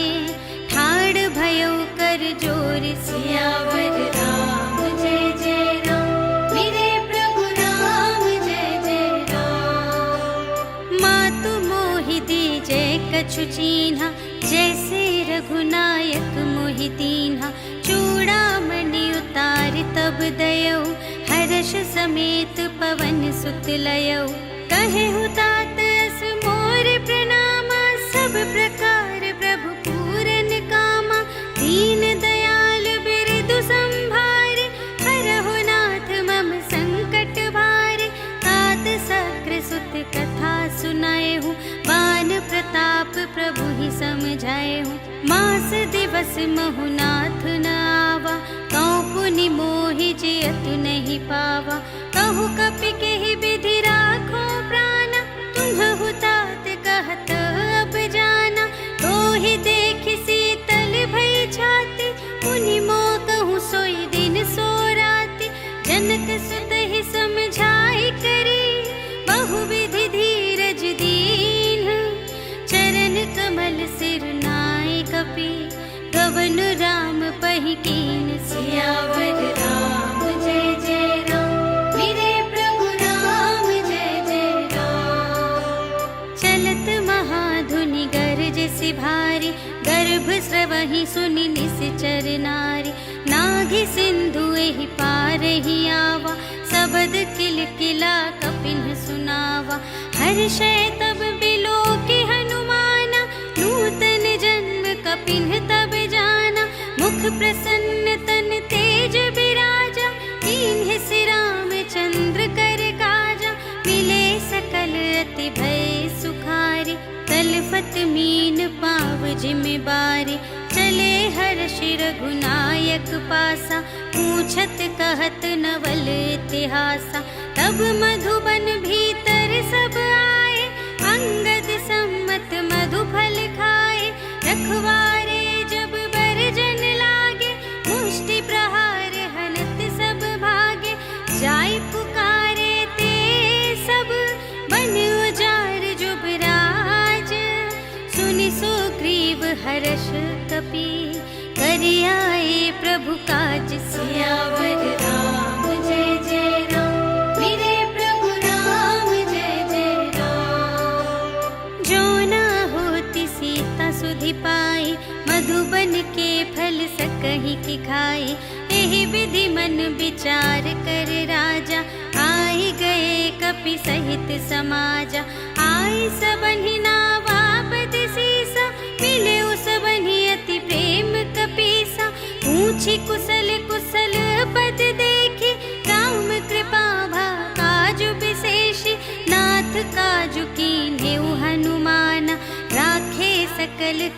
ठाड़ भयउ कर जोर। सियावर राम जय जय राम, मेरे प्रभु राम जय जय राम। मातु मोहि दीजै कछु चीन्हा, जैसे रघुनायक मोहि दीन्हा। चूड़ामणि उतारि तब दयौ, हर्ष समेत पवन सुत लयौ। कहेहु तात अस मोर प्रणामा, सब प्रकार प्रभु पूरन कामा। दीन दयाल बिरदु संभारे, हरहु नाथ मम संकट भारे। तात सग्र सुत कथा सुनाएहु, बान प्रताप प्रभु ही समझाएहु। मास दिवस महु नाथ न आवा, कौं पुनि मोहि जियतु नहीं पावा। कहु कपि केहि विधि राखो प्राणा, तुम्हु तात कहत अब जाना। तोहि देखि शीतल भई छाति, पुनि मोह कहूँ सोई दिन सो राति। जनक सुत ही समझाई करी, बहु विधि धीरज दीन। चरण कमल सिर नाय कपि, गवन राम पहि कीन। सियावर राम जय जय राम, मेरे प्रभु राम जय जय राम। चलत महाधुनि गरज सि भारी, गर्भ स्रवहि सुनि निश्चर नारी। नाघि सिंधु एहि पार ही आवा, सबद किलकिला कपिन सुनावा। हर्षै तब बिलोकि हनुमाना, नूतन जन्म कपिन तब जाना। मुख प्रसन्न तन तेज बिराजा, कीन्ह सि रामचंद्र कर काजा। मिले सकल अति भय सुखारी, तलफत मीन पाव जिम बारी। चले हर्षि रघुनायक पासा, पूछत कहत नवल इतिहासा। तब मधुबन भीतर सब आए, अंगद सम्मत मधु फल खाए। रखवारे जब बरजन लागे, मुष्टि प्रहार हनत सब भागे। जाय पुकारे ते सब, बन उजार जुबराज। सुनि सुग्रीव हर्ष कपि, करि आए प्रभु काज। सियावर राम जय जय राम, मेरे प्रभु राम जय जय राम। जो न होति सीता सुधि पाई, मधुबन के फल सकहि की खाई। एहि विधि मन विचार कर राजा, आई गए कपि सहित समाजा। आई सबहि नावा पद सीसा, मिले सबहि अति प्रेम कपि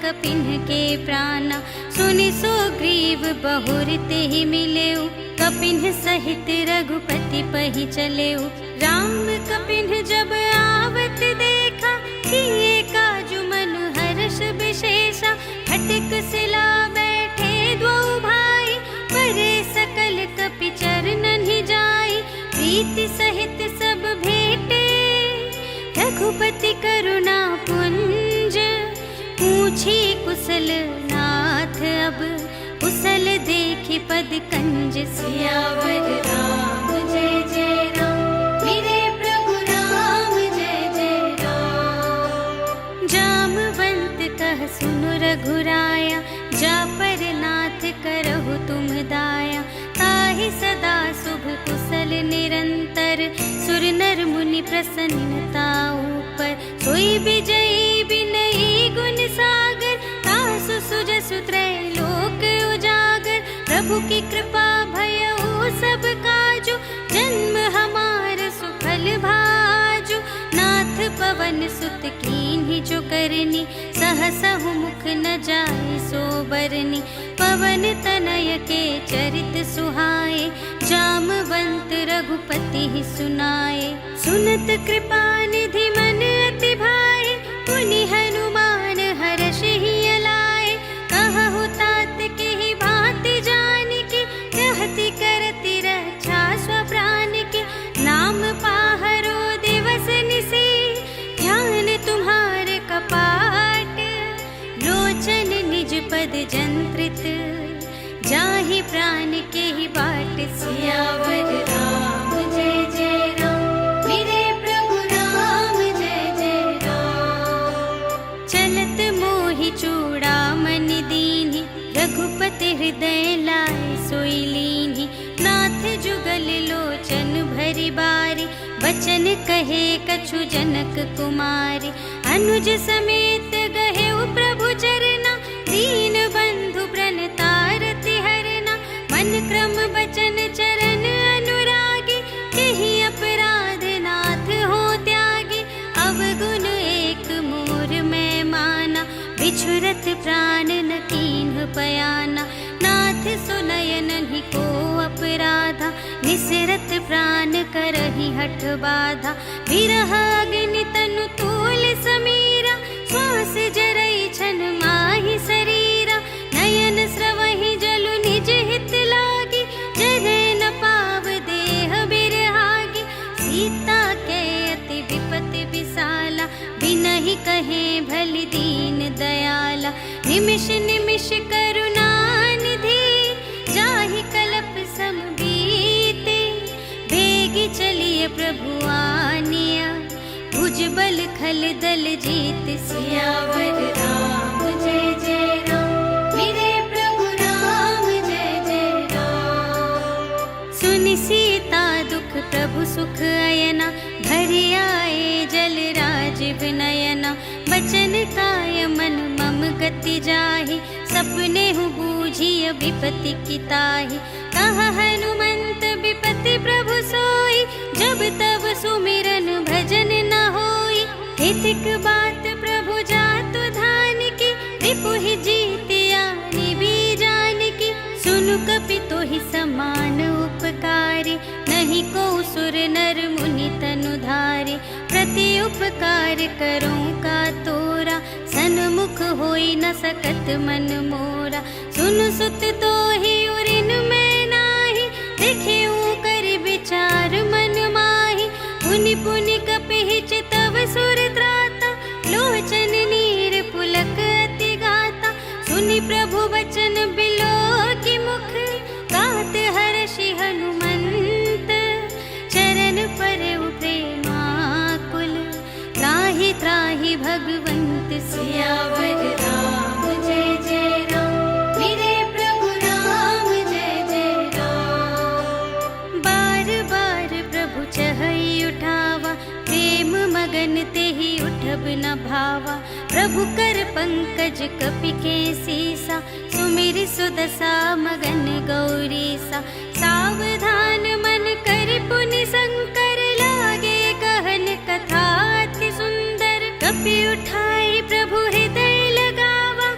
कपिन के प्राणा। सुनि सुग्रीव बहुर ते ही मिलेउ, कपिन सहित रघुपति पहि चलेउ। राम कपिन जब आवत देखा, किए काजु मन हर्ष विशेषा। फटक सिला बैठे द्वौ भाई, परे सकल कपि चरणन ही जाई। प्रीति सहित सब भेटे, रघुपति करुणा पुंज। पूछी कुशल नाथ अब, कुशल देखि पद कंज। सियावर राम जय जय राम, मेरे प्रभु राम जय जय राम। जामवंत कह सुनु रघुराया, जा पर नाथ करहु तुम दाया। ताहि सदा शुभ कुशल निरंतर, सुर नर मुनि प्रसन्नता ऊपर। सोई विजयी विनयी गुण सागर, तासु सुजसु त्रैलोक उजागर। प्रभु की कृपा भयउ सब काजु, जन्म हमार सुफल भाजु। नाथ पवन सुत कीन्ही जो करनी, सहसहु मुख न जाय सो बरनी। पवन तनय के चरित सुहाए, जामवंत रघुपति ही सुनाए। सुनत कृपा निधि मन अति भाए, पुनि हनुमान हर्ष ही अलाए। कहु तात के ही भांति जानकी, रहति करति रक्षा स्वप्राण की। नाम पाहरो दिवस निसी, ध्यान तुम्हारे कपाट। लोचन निज पद जंत्रित, जाहि प्राण के ही बाट। सियावर राम जय जय राम, मेरे प्रभु राम जय जय राम। चलत मोहि चूड़ामणि दीन्हि, रघुपति हृदय लाए सोई लीन्हि। नाथ जुगल लोचन भरि बारी, बचन कहे कछु जनक कुमारी। अनुज समेत गहेउ प्रभु चरना, दीन बंधु प्रणतारति हरना। मन क्रम बचन चरण अनुरागी, केहि अपराध नाथ हो त्यागी। अवगुण एक मोर मैं माना, बिछुरत प्राण न कीन्ह पयाना। नाथ सुनय नहीं को अपराधा, निसरत प्राण करहि हठ बाधा। विरह अग्नि तनु तूल समीरा, श्वास जरई छन माहि शरीरा। नयन स्रवहि जलु निज हित लागी, जरै न पाव देह बिरहागी। सीता के अति विपति विसाला, बिनहि कहे भलि दीन दयाला। निमिष निमिष करुणा निधि, जाहि कलप सम बीते। भेगी चलिए प्रभु आनिया, भुजबल खल दल जीत। सियावर राम जय जय राम, मेरे प्रभु राम जय जय राम। सुनि सीता दुख प्रभु सुख अयना, भरि आए जल राजीव नयना। बचन काय मन मम गति जाहि, सपने हूँ बूझिय विपति की ताहि। कहा हनुमंत विपति प्रभु सोई, जब तब सुमिरन भजन न होई। हितिक बात प्रभु जातु धान की, रिपु ही जीतिया निबी जान की। सुनु कपि तोहि समान उपकारी, नहीं को सुर नर मुनि तनु धारे। प्रति उपकार करूं का तोरा, सन्मुख होई न सकत मन मोरा। सुन सुत तोहि उरिन मैं नाही, देखेऊ कर विचार मन माही। पुनि पुनि कपि चितव सुर त्राता, लोचन नीर पुलक अति गाता। सुनि प्रभु बचन बिलो की मुख, गात हर्षि हनुमंत। चरण परउ प्रेमाकुल, त्राहि त्राहि भगवंत। सियावर राम जय जय राम, मेरे प्रभु राम जय जय राम। बार बार प्रभु चहई उठावा, प्रेम मगन तेहि उठब न भावा। प्रभु कर पंकज कपि के सीसा, सुमिर सुदशा मगन गौरीसा। सावधान मन कर पुनि शंकर, लागे कहन कथा अति सुंदर। कपि उठाई प्रभु हृदय लगावा,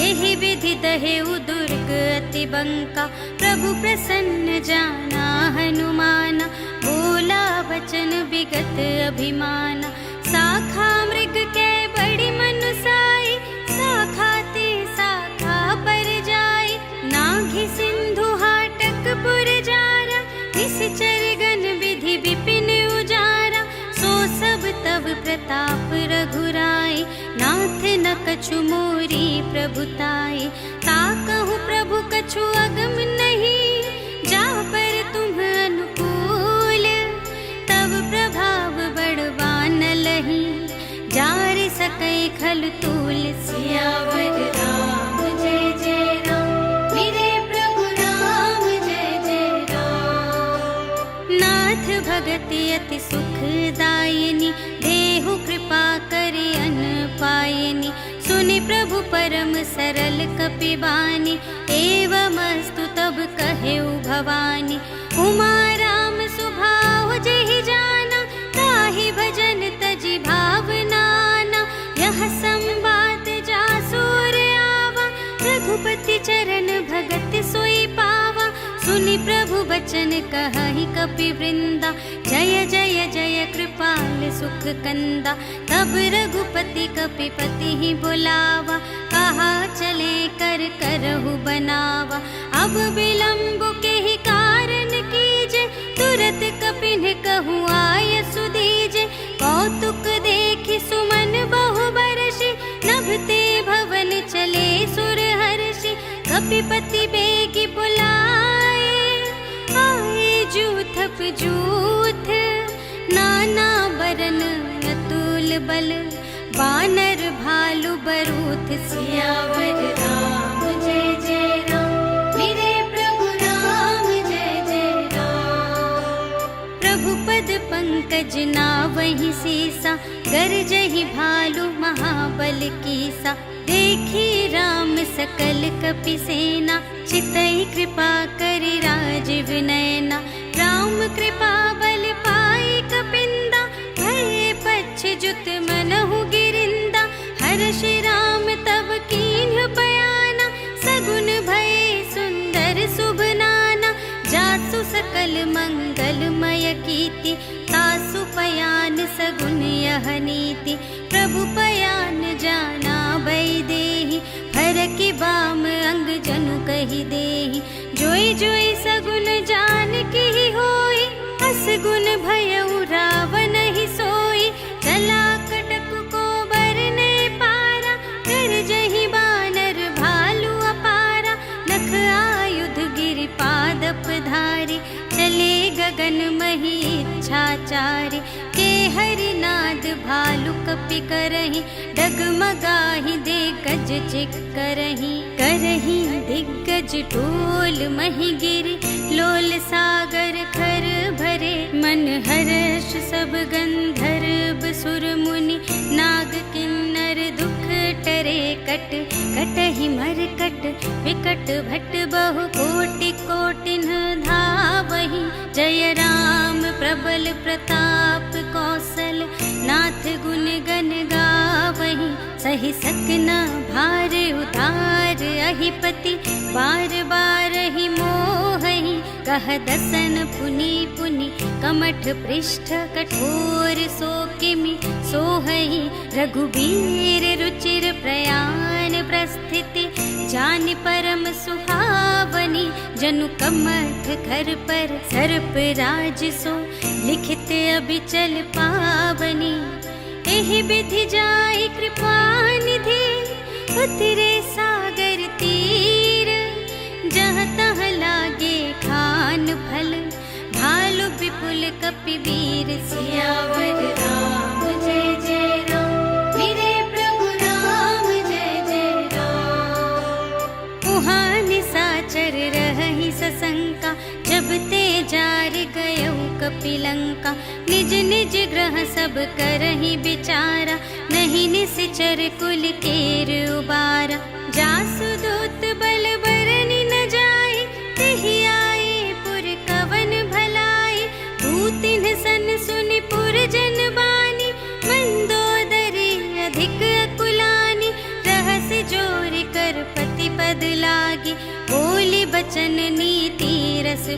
एहि विधि दहेउ दुर्ग अति बंका। प्रभु प्रसन्न जाना हनुमाना, बोला वचन विगत अभिमाना। शाखा मृग के बड़ी मनुसाई, शाखा ते शाखा पर जाई। नाघि सिंधु हाटक पुर जारा, निश्चर गण विधि विपिन उजारा। सो सब तब प्रताप रघुराई, नाथ न कछु मोरी प्रभुताई। ताकहु प्रभु कछु अगम नहीं, जा पर तुम अनुकूल। तब प्रभाव बड़वान लही, जार सकै खल तूल। सियावर राम जय जय राम, मेरे प्रभु राम जय जय राम। नाथ भगति अति सुखदायिनी, देहु कृपा करि अन पायिनी। सुनि प्रभु परम सरल कपिबानी, एवमस्तु तब कहेउ भवानी। उमा राम सुभाव जेहि जाना, ताहि भजन तजि भावनाना। यह संवाद जासुर आवा, रघुपति चरण भगत सोई पावा। सुनि प्रभु बचन कहहि कपि वृंदा, जय जय जय कृपाल सुख कंदा। तब रघुपति कपिपति ही बुलावा, कहा चले कर करहु बनावा। अब विलंब के ही कारण कीजे, तुरत कपिन कहूँ आय सुदीजे। कौतुक देखि सुमन बहु बरषि, नभते भवन चले सुर हर्षि। कपिपति बेगी बुलाए, आए जूथप जूथ। नाना बरन अतुल बल, बानर भालु बरूथ। सियावर राम जय जय राम, मेरे प्रभु राम जय जय राम। प्रभु पद पंकज नावहि सीसा, गरजहि भालु महाबल कीसा। देखी राम सकल कपि सेना, चितहि कृपा करि राजीव नयना। राम कृपा बल पाई कपिंदा, भये पच्छ जुत मनहु गिरिंदा। हर्षि राम तब कीन्ह बयाना, सगुन भये सुंदर शुभ नाना। जासु सकल मंगलमय कीर्ति, तासु पयान सगुन यह नीति। प्रभु पयान जाना भई देहि, फरकि बाम अंग जनु कहि देहि। जोई जोई सगुन जानकी होई, असगुन भयउ रावण ही सोई। चला कटक को बरने पारा, गरजहि बानर भालु अपारा। नख आयुध गिरि पादप धारी, चले गगन मही इच्छाचारी। के हरिनाद भालु कपि करहि, डगमगाहि दे गज चिक करहि। करहि दिग्गज ढोल मही गिरि, लोल सागर खर भरे। मन हर्ष सब गंधर्व सुर मुनि, नाग किन्नर दुख टरे। कट कटहि मरकट विकट भट, बहु कोटि कोटिन धावहि। जय राम प्रबल प्रताप कौशल, नाथ गुण गण गावहि। सहि सकना भार उतार अहिपति, बार बार ही मोहहि। कह दसन पुनि पुनि, कमठ पृष्ठ कठोर सो किमि सोहहि। रघुबीर रुचिर प्रयाण प्रस्थिति, जानि परम सुहावनी। जनु कमठ घर पर सर्प राज सो, लिखित अबिचल पावनी। एहि विधि जाई कृपा निधि, उतरे सागर तीर। जहाँ तहाँ लागे खान फल, भालु विपुल कपि वीर। सियावर राम जय जय राम, मेरे प्रभु राम जय जय राम। उहाँ निसाचर रहहि सशंका, जब ते जार गयउ कपिलंका। निज निज ग्रह सब करहि विचारा, नहीं निश्चर कुल केर उबारा। जासु दूत बल बरनि न जाय, तेहि आए पुर कवन भलाई। दूतिन सन सुनि पुर जन बानी, मंदोदरी अधिक अकुलानी। रहसि जोरि कर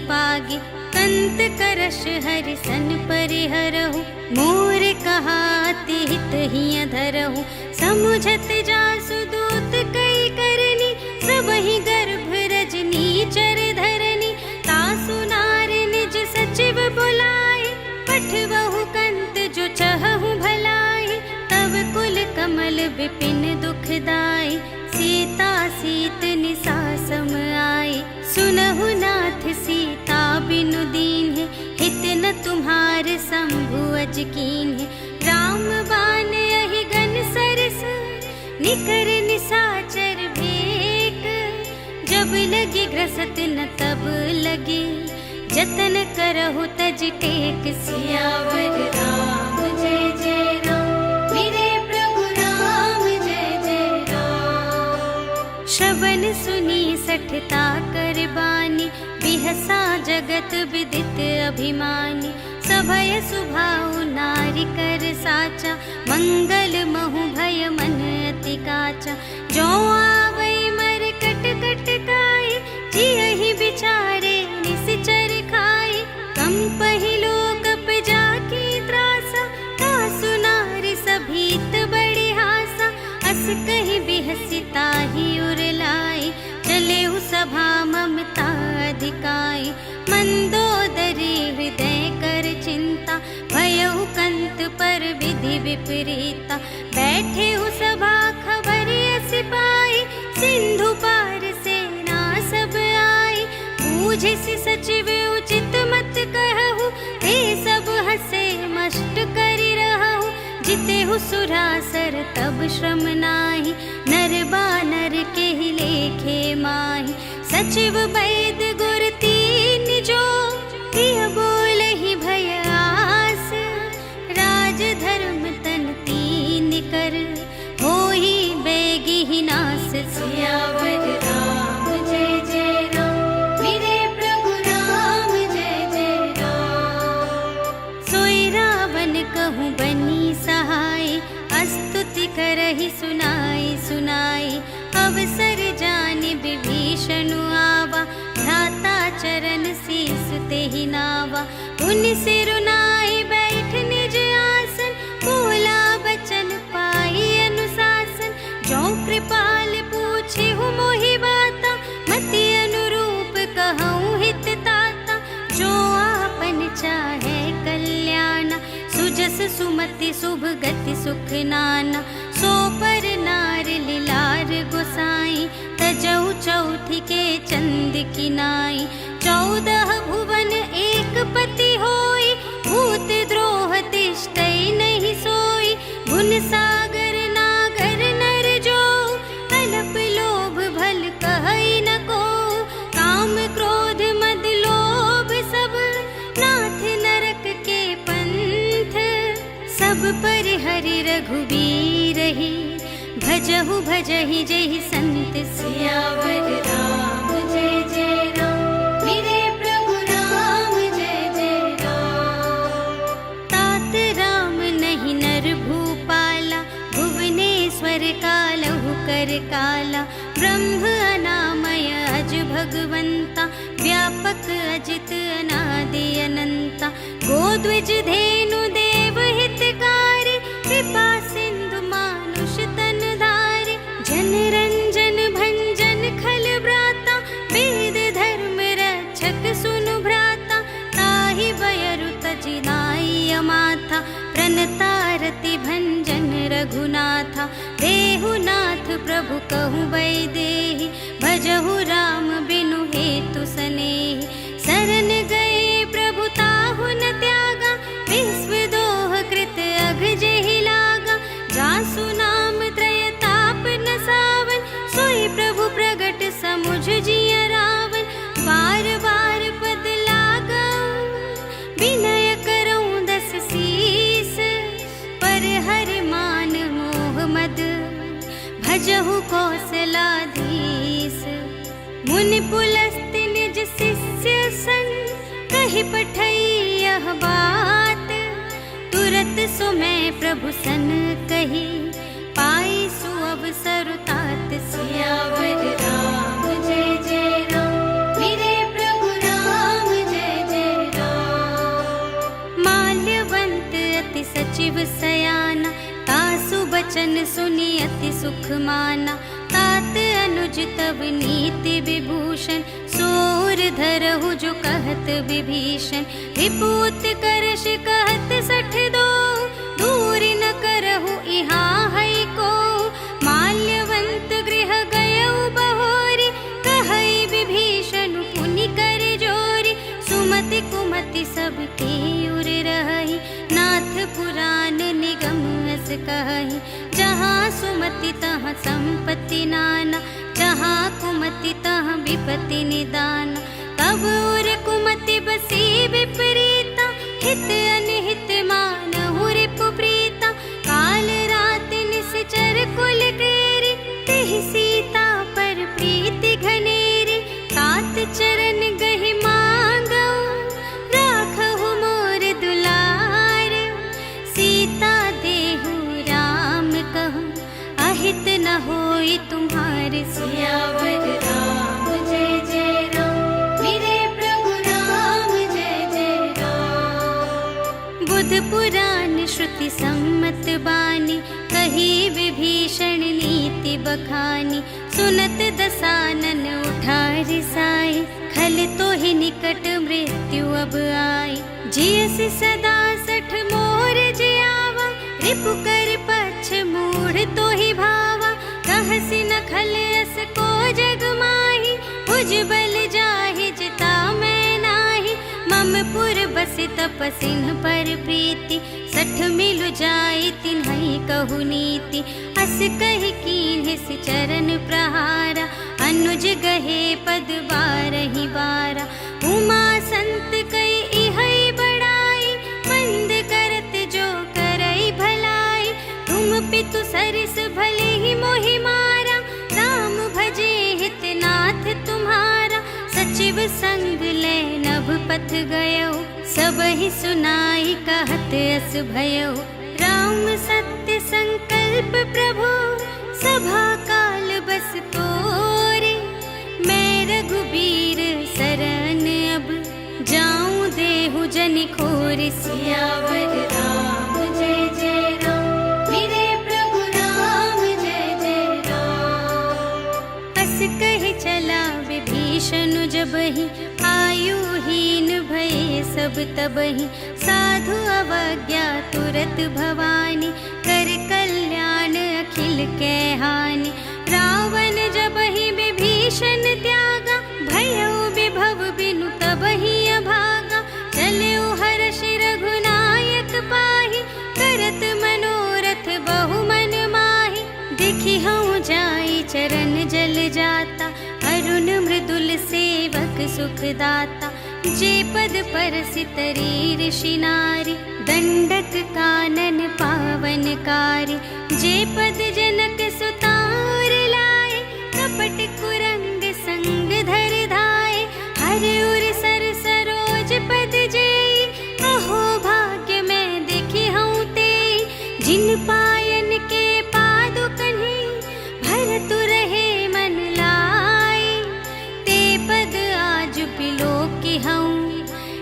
पागे, कंत करश हरि सन परिहरहु, मोर कहा अति हित हिय धरहु। समुझत जासु दूत कई करनी, सबहि गर्भ रजनी चर धरनी। तासु नार निज सचिव बुलाए, पठवहु कंत जो चहहु भलाए। तब कुल कमल विपिन दुखदाई, सीता सीत निसा सम आए। सुनहु नाथ सीता बिनु दीन्ह, हित न तुम्हार शंभु अज कीन्ह। राम बान यही गन सरस, निकर निसाचर भेक। जब लगी ग्रसत न तब लगे, जतन करहु तज टेक। सियावर राम जय जय राम, मेरे प्रभु राम जय जय राम। श्रवण सुनी सठता कर बानी, बिहसा जगत विदित अभिमानी। सभय सुभाउ नारी कर साचा, मंगल महु भय मन अति काचा। जो आवै मर कट कट काई, जियहि बिचारे निश्चर खाई। कंपहि लोकप जाकी त्रासा, तासु नारी सभीत बड़ी हासा। अस कहि बिहसी ताहि उर लाई, चले सभा ममता अधिकाई। मंदोदरी हृदय कर चिंता, भयउ कंत पर विधि विपरीता। बैठे सभा खबर अस पाई, सिंधु पार सेना सब आई। बूझिसि सचिव उचित मत कहु, ते सब हसे मष्ट करि रहु। जितेहु सुरासर तब श्रम नाही, नर बानर केहि लेखे माही। सचिव वैद गुर तीन जो, प्रिय बोलहि भय आस। राज धर्म तन तीन कर, होहि बेगिहि नास। सियावर राम जय जय राम, मेरे प्रभु राम जय जय राम। सोई रावण कहूँ बनी सहाय, स्तुति करहि सुनाई सुनाई। अवसर जानि विभीषण आवा, भ्राता चरण शीस तेहि नावा। पुनि सिरुनाई बैठ निज आसन, बोला बचन पाई अनुशासन। जो कृपाल पूछिहु मोहि बाता, मति अनुरूप कहूँ हित ताता। जो आपन चाहे कल्याण, सुजस सुमति शुभ गति सुख नाना। सो पर नार लिलार गोसाई, तजौ चौठी के चंद की नाई। 14 भुवन एक पति होई, भूत द्रोह तिष्ठै नहीं सोई। गुण सागर नागर नर जो, अल्प लोभ भल कहै न को। काम क्रोध मद लोभ सब, नाथ नरक के पंथ। सब पर हरि रघुबीर ही, भजहु भजहि जहि संत। सियावर राम जय जय राम, मेरे प्रभु राम जय जय राम। तात राम नहीं नर भूपाला, भुवनेश्वर कालहु कर काला। ब्रह्म अनामय अज भगवंता, व्यापक अजित अनादि अनंता। गोद्विज धेनु देव हितकारी, कृपा सिंधु मानुष तन धारी। जन रंजन भंजन खल ब्राता, वेद धर्म रक्षक सुनु भ्राता। ताहि बयरु तजि नाई अमाथा, प्रणतारति भंजन रघुनाथा। देहु नाथ प्रभु कहु वैदेहि, भजहु राम बिनु हेतु सनेहि। शरण गए प्रभु ताहु न त्यागा, विश्व दोह कृत अघ जेहि लागा। जासु नाम त्रय ताप न सावन, सोई प्रभु प्रगट समुझ जिय रावण। बार बार पद लागऊ, विनय करऊँ 10 शीस। पर हरि मान मोह मद, भजहु कौशलाधीश। मुनि पुलस्त्य निज शिष्य संग, कहि पठई यह बात। तुरत सो मैं प्रभु सन कही, पाई सु अवसर तात। सियावर राम जय जय राम, मेरे प्रभु राम सचिव सयाना, तासु बचन सुनि अति सुख माना। तात अनुज तब नीति विभूषण, सोर धरहु जो कहत विभीषण। विपूत करश कहत सठ दो, दूर न करहु इहाँ है को। माल्यवंत गृह गयउ बहोरी, कहई विभीषण पुनि कर जोरी। सुमति कुमति सबके उर रही, नाथ पुराण निगम अस कहि। जहाँ सुमति तहाँ संपत्ति नाना, जहाँ कुमति तहाँ विपत्ति निदान। तब उर कुमति बसी विपरीता, हित अनहित मानहु रिपु प्रीता। काल रात निश्चर कुल केरी, तेहि सीता पर प्रीति घनेरी। तात चरण गहि मांगऊ, राखहु मोर दुलार। सीता देहु राम कहूँ, अहित न होई तुम्हारे। सियावर राम जय जय राम, मेरे प्रभु राम जय जय राम। बुध पुराण श्रुति सम्मत बानी, कही विभीषण नीति बखानी। सुनत दसानन उठा रिसाई, खल तो ही निकट मृत्यु अब आई। जियसि सदा सठ मोर जियावा, रिपु कर पक्ष मूढ़ तो ही भावा। कहसि न खल अस को जग माही, भुज बल जाहि जिता मैं नाही। मम पुर बसि तपसिन पर प्रीति, सठ मिलु जाई तिन्हई कहु नीति। अस कहि कीन्ह सि चरण प्रहारा, अनुज गहे पद बारहि बारा। उमा संत कई इहै बड़ाई, मंद करत जो करई भलाई। तुम पितु सरिस भले ही मोहि मारा, राम भजे हित नाथ तुम्हारा। सचिव संग ले नभ पथ गयो, सबहि सुनाई कहत अस भयो। राम सत्य संकल्प प्रभु, सभा काल बस तोरे। मैं रघुबीर सरन अब, जाऊं देहु जनि खोर। सियावर राम जय जय राम, मेरे प्रभु राम जय जय राम। अस कहि चला विभीषण जबहि, आयुहीन भये सब तबहि। साधु अवज्ञा तुरत भवानी, कर कल्याण अखिल के हानि। रावण जबहि विभीषण त्यागा, भयउ विभव बिनु तबहि अभागा। चलउ हर्ष रघुनायक पाहि, करत मनोरथ बहु मन माहि। देखि हऊँ जाई चरण जल जाता, अरुण मृदुल सेवक सुख दाता। जे पद परसि तरी ऋषि नारी, दंडक कानन पावनकारी। जे पद जनक सुतार लाए, कपट कुरंग संग धर धाए। हरि उर सर सरोज पद जेई, अहो भाग्य मैं देखी हूँ तेई। जिन पायन के पादु कन्ही, भरतु रहे मन लाई। ते पद आज बिलोकी हूँ,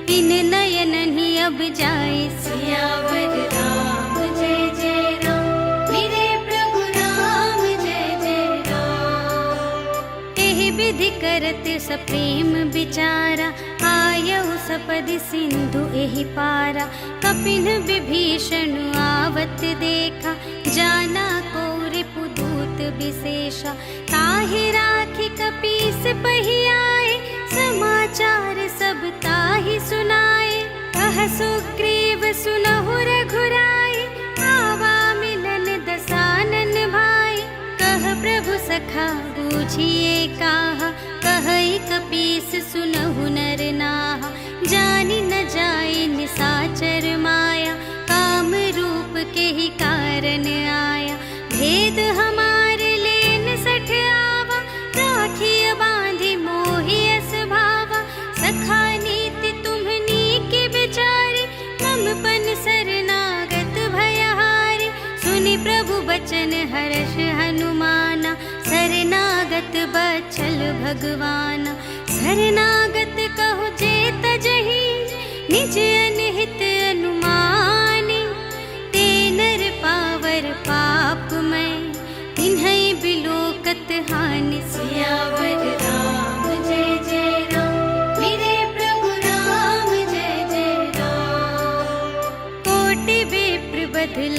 इन नयन ही अब जाए। सियावर राम जय जय राम, मेरे प्रभु राम जय जय राम। एहि विधि करत सप्रेम विचारा, आयउ सपदि सिंधु एहि पारा। कपिन विभीषण आवत देखा, जाना को रिपुदूत विशेषा। ताहि राखी कपीस पहि आए, समाचार सब ताहि सुनाए। कह सुग्रीव सुनहु रघुराई, आवा मिलन दसानन भाई। कह प्रभु सखा बूझिए काहा, कहई कपीस सुनहु नर नाहा। जानि न जाए निसाचर माया, काम रूप के ही कारण आया। भेद हमारे लेन सठ आवा, राखिय बांधि मोहि अस भावा। सखा नीति तुम्हनी के विचारे, मम पन शरणागत भयहारी। सुनि प्रभु बचन हर्ष हनुमाना, शरणागत बचल भगवाना। शरणागत कहो जे तजहि, निज अनहित अनुमानी। ते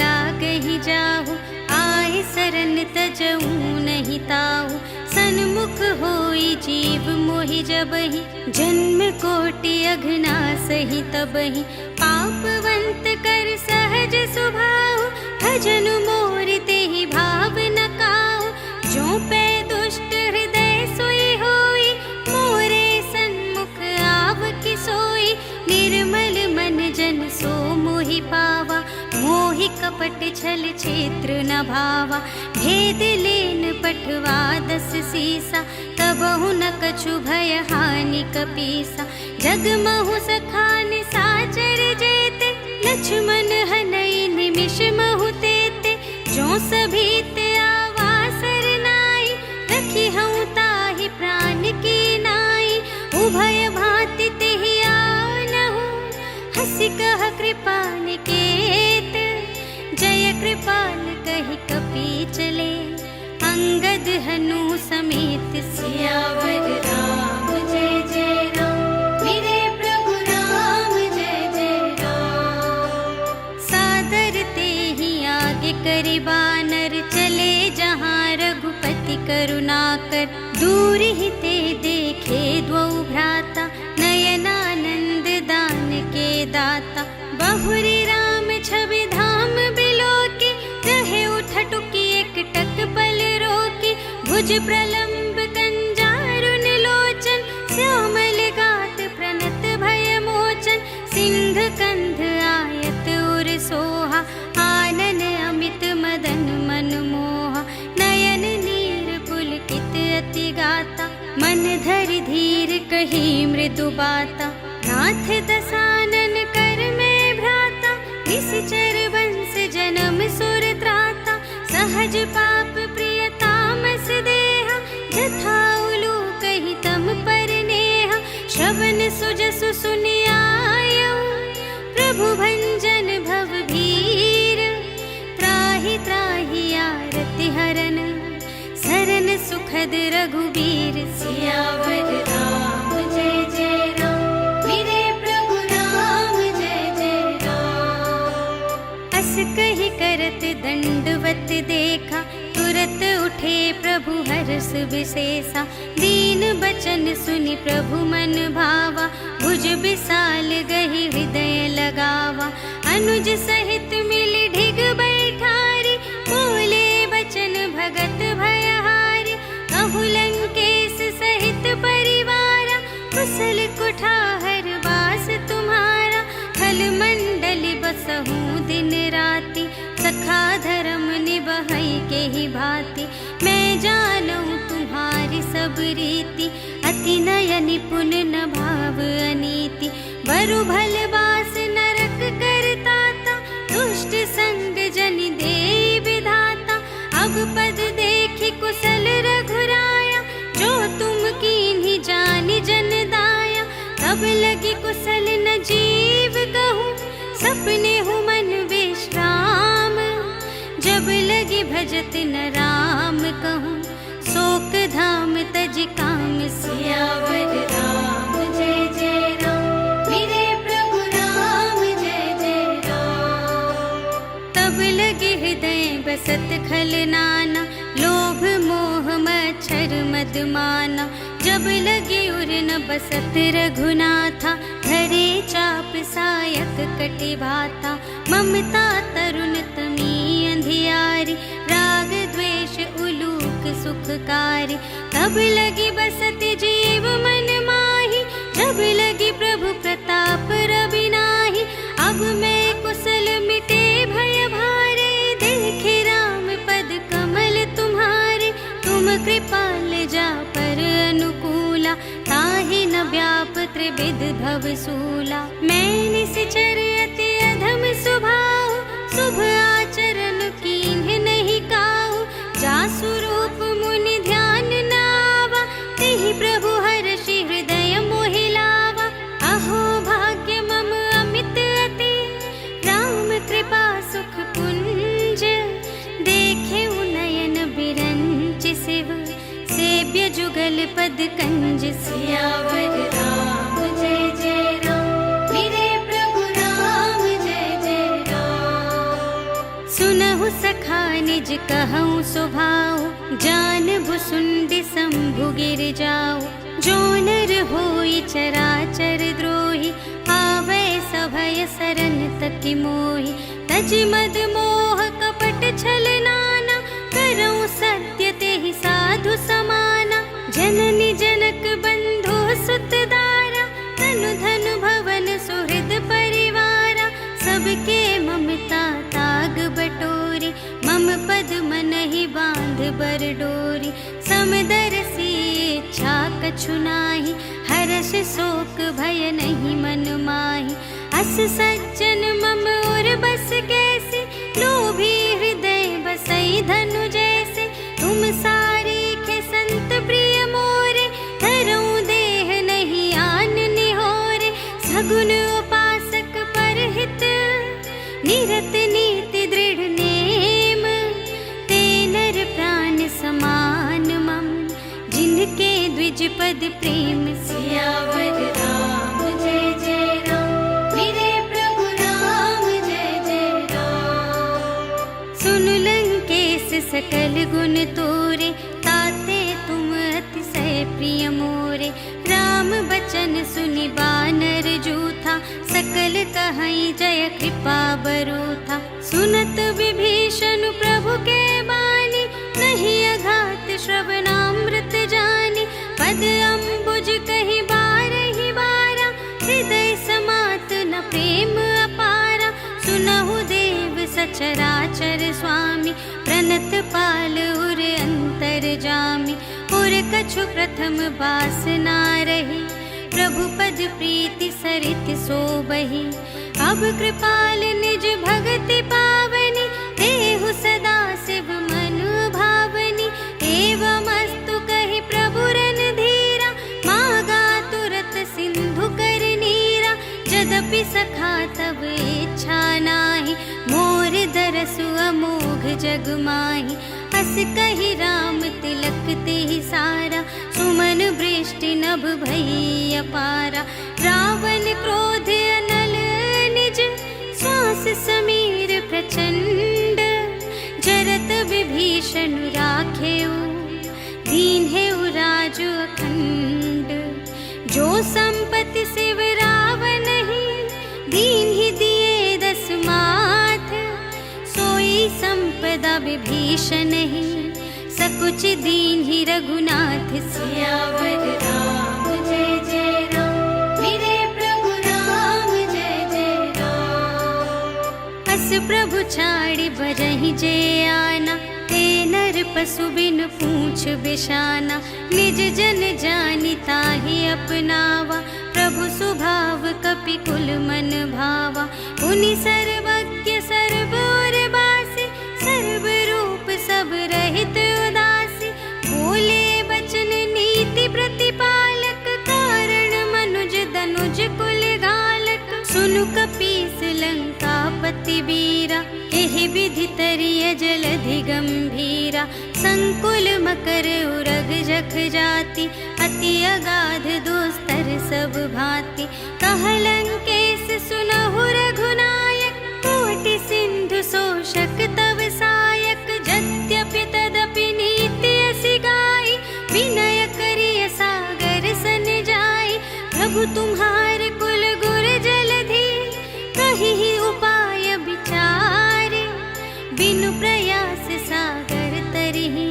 लागहि जाहु, आए सरन तजऊ नहीं ताहु। सन्मुख होई जीव मोहि जबहि, जन्म कोटि अघना सही तबहि। पापवंत कर सहज सुभाहु, भजन मोर तेहि भाव न काहु। जो पै दुष्ट हृदय सोई होई, मोरे सन्मुख आव कि सोई। निर्मल मन जन सो मोहि पावा, मोहि कपट छल क्षेत्र न भावा। भेद लेन पठवा 10 सीसा, तबहु न कछु भय हानि कपीसा। जगमहु सखान साचर जेते, लक्ष्मण हनई निमिष महु तेते। जो सभीत आवा सरनाई, रखी हूँ ताहि प्राण की नाई। उभय भांति तेहि आनहु, हंसी कह कृपाल केत। जय कृपाल कहि कपि चले, अंगद हनु समेत। सियावर राम जय जय राम, मेरे प्रभु राम जय जय राम। सादर तेहि आगे करि बानर, चले जहाँ रघुपति करुणाकर। दूर ही ते देखे द्वौ भ्राता, नयनानंद दान के दाता। बहुरी राम छवि धाम बिलोकी, रहे उठटुकी एक टक पल रोकी। भुज प्रलंब कंजारुन लोचन, श्यामल गात प्रणत भय मोचन। सिंह कंध आयत उर सोहा, आनन अमित मदन मन मोहा। नयन नीर पुलकित अति गाता, मन धरि धीर कही मृदु बाता। नाथ दसानन कर में भ्राता, निश्चर वंश जन्म सुर त्राता। सहज पाप प्रिय तामस देहा, जथा उलू कही तम पर नेहा। श्रवण सुजसु सुनियायऊ, प्रभु भंजन भव भीर। त्राहि त्राहि आरति हरन, सरन सुखद रघुबीर। सियावर राम जय जय राम, मेरे प्रभु राम जय जय राम। अस कहि करत दंडवत देखा, तुरत उठे प्रभु हर्ष विशेषा। दीन बचन सुनि प्रभु मन भावा, भुज विशाल गहि हृदय लगावा। अनुज सहित मिलि ढिग बैठारी, बोले बचन भगत भयहारी। कहु लंकेश सहित परिवारा, कुशल कुठार वास तुम्हारा। खल मंडली बसहूँ दिन राति, सखा धर्म निबहै के ही भांति। मैं जानूं तुम्हारी सब रीति, अति नय निपुण न भाव अनीति। बरु भल बास नरक करताता, दुष्ट संग जन देई विधाता। अब पद देखि कुशल रघुराया, जो तुम कीन्ही जानि जन दाया। तब लगी कुशल न जीव कहूँ, सपने हूँ मन विश्राम। जब लगी भजत न राम कहूँ, शोक धाम तज काम। सियावर राम जय जय राम, मेरे प्रभु राम जय जय राम। तब लगे हृदय बसत खल नाना, लोभ मोह मच्छर मद माना। जब लगे उर न बसत रघुनाथा, धरे चाप सायक कटि भाता। ममता तरुण तमी अंधियारी, राग द्वेष उलूक सुखकारी। तब लगी बसत जीव मन माही, जब लगी प्रभु प्रताप रवि नाही। अब मैं कुशल मिटे भय भारे, देखे राम पद कमल तुम्हारे। तुम कृपाल जा पर अनुकूला, ताहि न व्याप त्रिविध भव सूला। मैं निश्चर अति अधम स्वभाव, शुभ आचरण कीन्ह नहीं काहू। जासु रूप मुनि ध्यान न आवा, तेहि प्रभु हर्षि हृदय मोहि लावा। अहो भाग्य मम अमित अति, राम कृपा सुख पुंज। देखे नयन बिरंच शिव, सेव्य जुगल पद कंज। सियावर राम जय जय राम, मेरे प्रभु राम जय जय राम। सुनहु सखा निज कहूँ स्वभाव, जान भुसुंडी शंभु गिर जाओ। जो नर होई चराचर द्रोही, आवे सभय सरन तकि मोहि। तज मद मोह कपट छल नाना, करऊँ सत्य तेहि साधु समाना। जननी जनक बंधु सुत दारा, तनु धनु भवन सुहृद परिवारा। सबके ममता ताग बटोरी, मम पद मनहि बांध बर डोरी। समदर्शी इच्छा कछु नाहि, हर्ष शोक भय नहीं मन माहि। अस सज्जन मम उर बस कैसे, लोभी हृदय बसई धनु जैसे। तुम सारीखे संत प्रिय मोरे, धरऊँ देह नहीं आन निहोरे। सगुन उपासक परहित, निरत नीति दृढ़ नेम। ते नर प्राण समान मम, जिनके द्विज पद प्रेम। सियावर राम जय जय राम, मेरे प्रभु राम जय जय राम। सुन लंकेश सकल गुण तोरे, ताते तुम अतिशय प्रिय मोरे। राम बचन सुनि बानर जूथा, सकल कहई जय कृपा बरूथा। सुनत विभीषण प्रभु के बानी, नहीं अघात श्रवणामृत जानी। पद अम्बुज कहीं बारहि बारा, हृदय समात न प्रेम अपारा। सुनहु देव सचराचर स्वामी, प्रणत पाल उर अंतर जामी। उर कछु प्रथम बास ना रही, प्रभु पद प्रीति सरित सोबहि। अब कृपाल निज भगति पावनी, देहु सदा शिव मनु भावनी। एवमस्तु कहि प्रभु रणधीरा, मागा तुरत सिंधु कर नीरा। यद्यपि सखा तब इच्छा नाही, मोर दरसु अमोघ जग माही। हस कहि राम तिलक तेहि सारा, सुमन वृष्टि नभ भई अपारा। रावण क्रोध अनल निज, श्वास समीर प्रचंड। जरत विभीषण राखेउ, दीन्हेउ राजु अखंड। जो संपत्ति शिव रावण ही, दीन्हि दिए दस माथ। सोई संपदा विभीषण ही, सकुच दीन्हि रघुनाथ। सियावर राम जय जय राम, मेरे प्रभु राम जय जय राम। अस प्रभु छाड़ि बरहि जे आना, ते नर पशु बिन पूछ बिशाना। निज जन जानि ताहि अपनावा, प्रभु सुभाव कपि कुल मन भावा। पुनि सर्वज्ञ सर्व उर बासी, सर्व रूप सब रहित उदासी। बोले बचन नीति प्रतिपालक, कारण मनुज दनुज कुल घालक। सुनु कपीस लंकापति वीरा, एहि विधि तरिय जलधि गंभीरा। संकुल मकर उरग जख जाति, अति अगाध दुस्तर सब भांति। कह लंकेश सुनहु रघुनायक, कोटि सिंधु शोषक तव सायक। यद्यपि तदपि नीति असि गाई, विनय करिय सागर सन जाई। प्रभु तुम्हार कुल गुर जलधि, कहीं उपाय विचारे। बिनु प्रयास सागर तरिहि,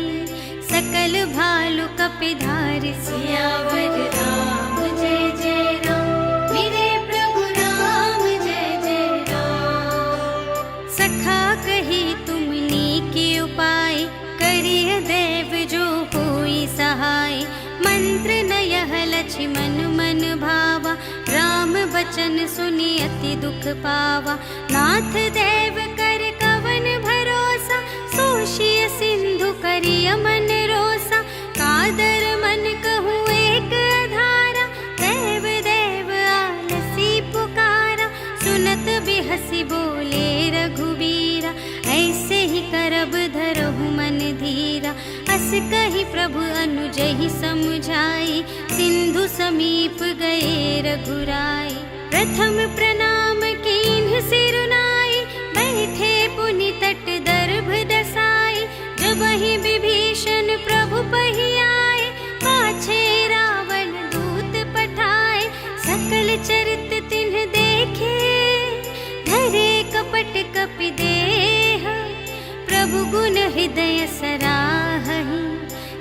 सकल भालु कपिधारि। सियावर राम जय जय राम, मेरे प्रभु राम जय जय राम। सखा कही तुमनी के उपाय, करिय देव जो होई सहाय। मंत्र न यह लक्ष्मण मन भावा, राम बचन सुनि अति दुख पावा। नाथ देव कर कवन भरोसा, सोषिय सिंधु करिय मन रोसा। कादर मन कहूँ एक अधारा, देव देव आलसी पुकारा। सुनत बिहसी बोले रघुबीरा, ऐसे ही करब धरहु मन धीरा। अस कहि प्रभु अनुजहि समुझाई, सिंधु समीप गए रघुराई। प्रथम प्रणाम कीन्ह सिरुनाई, बैठे पुनि तट हृदय सराहहि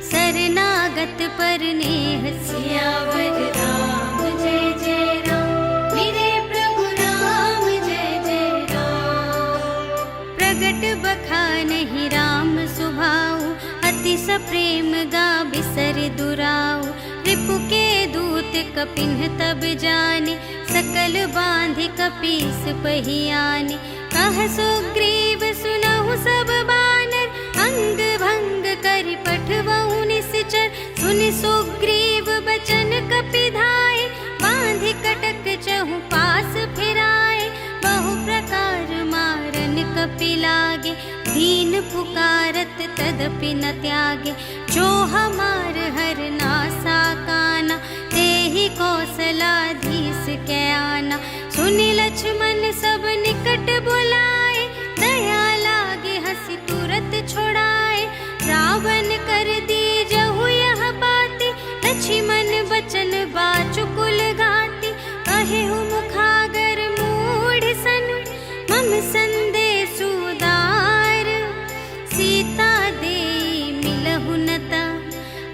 शरणागत पर नेह सियावर राम जय जय राम मेरे प्रभु राम जय जय राम। प्रगट बखानहि राम सुभाऊ अति सप्रेम गा बिसर दुराऊ। रिपु के दूत कपिन्ह तब जाने सकल बांधि कपीस पहियाने। कह सुग्रीव सुनहु सब बानर अंग भंग करि पठवहु निश्चर। सुनि सुग्रीव बचन कपि धाये बांधि कटक चहु पास फिराए। बहु प्रकार मारन कपि लागे दीन पुकारत तदपि न त्यागे। जो हमार हर नासा काना तेहि कौशलाधीश कै आना। सुनि लक्ष्मण सब निकट बुलाए दया लागे हंसी तुरत छोड़ाए। रावण कर दीजहु यह बाती लक्ष्मण बचन बाचुकुल घाती। कहेहु मुखागर मूढ़ सन मम संदेश उदार। सीता दे मिलहु नता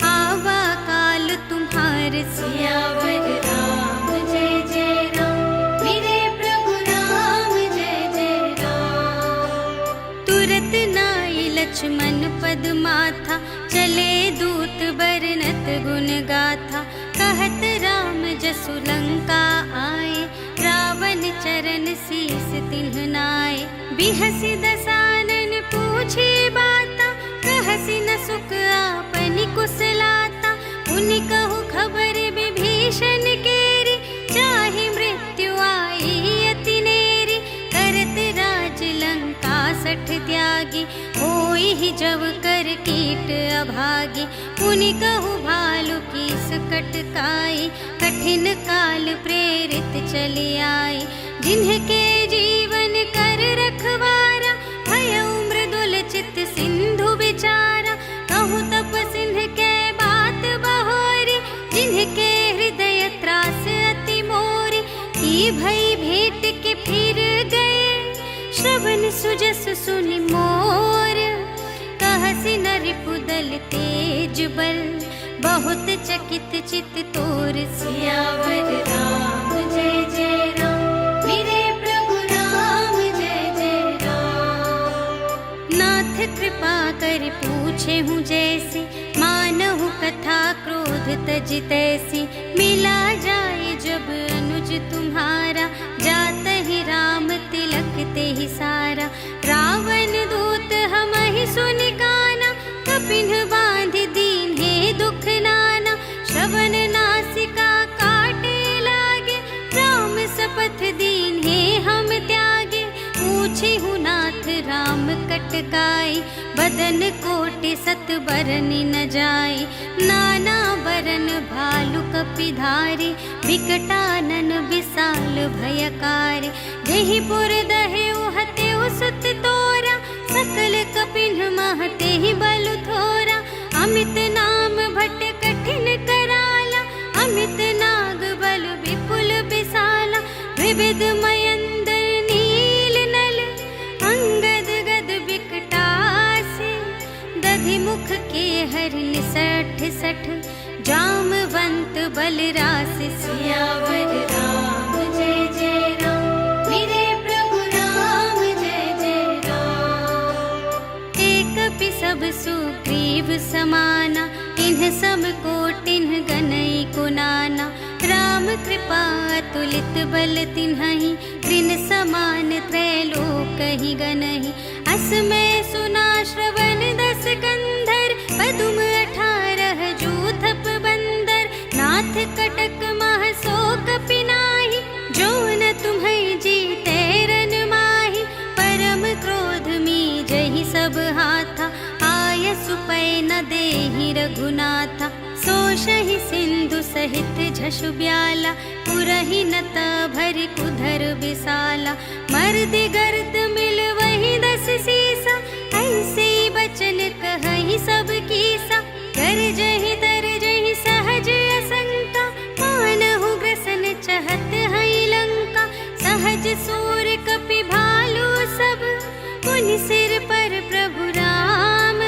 आवा काल तुम्हार सियावर राम जय जय राम मेरे प्रभु राम जय जय राम। तुरत नाई लक्ष्मण पद माथा चले दूत बरनत गुण गाथा। कहत राम जसु लंका आए रावण चरण शीस तिन्ह नाए। बिहसि दसानन पूछी बाता कहसि न सुख आपनि कुशलाता। उनि कहु खबर विभीषण केरी चाहे मृत्यु आई अति नेरी। करत राज लंका सठ त्यागी होई जब कर कीट अभागी। उनि कहु भालु की सकट काई कठिन काल प्रेरित चली आई। जिन्हके जीवन कर रखवारा भयउ मृदुल चित सिंधु विचारा। कहु तप सिंह के बात बहोरी जिनके हृदय त्रास अति मोरी। की भई भेंट के फिर गए श्रवण सुजस सुनि मोर। कहसि न रिपुदल तेज बल बहुत चकित चित तोर। सियावर राम जय जय राम मेरे प्रभु राम जय जय राम। नाथ कृपा कर पूछे हूँ जैसे मानहु कथा क्रोध तज तैसी। मिला जाए जब अनुज तुम्हारा जात ही राम तिलक ते ही सारा। रावण दूत हमहि सुनि काना कपिन्ह बांधि दीन हे दुख नाना। श्रवण नासिका काटे लागे राम शपथ दीन हे हम त्यागे। पूछे हूँ नाथ राम कटकाई बदन कोटि सत बरनि न जाई। नाना बरन भालु कपि धारी विकटानन विशाल भयकारी। जेहि पुर दहेउ हतेउ सुत तोरा सकल कपिन्ह महते ही बलु थोरा। अमित नाम भट कठिन कराला अमित नाग बल विपुल विशाला। विविध मयंदर नील नल अंगद गद विकटासे। दधि मुख के हरिण सठ सठ जामवंत बलरास। सियावर राम जय जय राम मेरे प्रभु राम जय जय राम। एक कपि सब सुग्रीव समाना इन्ह सब कोटिन्ह गनई को नाना। राम कृपा तुलित बल तिन्हहि कृन समान त्रैलोक ही गनहि। असमय सुना श्रवण दस कंधर पदुम 18 जूथप बंदर। नाथ कटक मह शोक पिनाहि जो न तुम्हें जीते रन माहि। परम क्रोध मी जहि सब हाथा आय सुपै न देहि रघुनाथा। सोषहि सिंधु सहित झषु ब्याला पुरहि नता भरि कुधर विशाला। मर्दि गर्द मिल वही 10 सीसा ऐसे बचन कहहि सब कीसा। कर जहि तर जहि सहज असंका मानहु ग्रसन चहत हई लंका। सहज सूर कपि भालु सब पुनि सिर पर प्रभु राम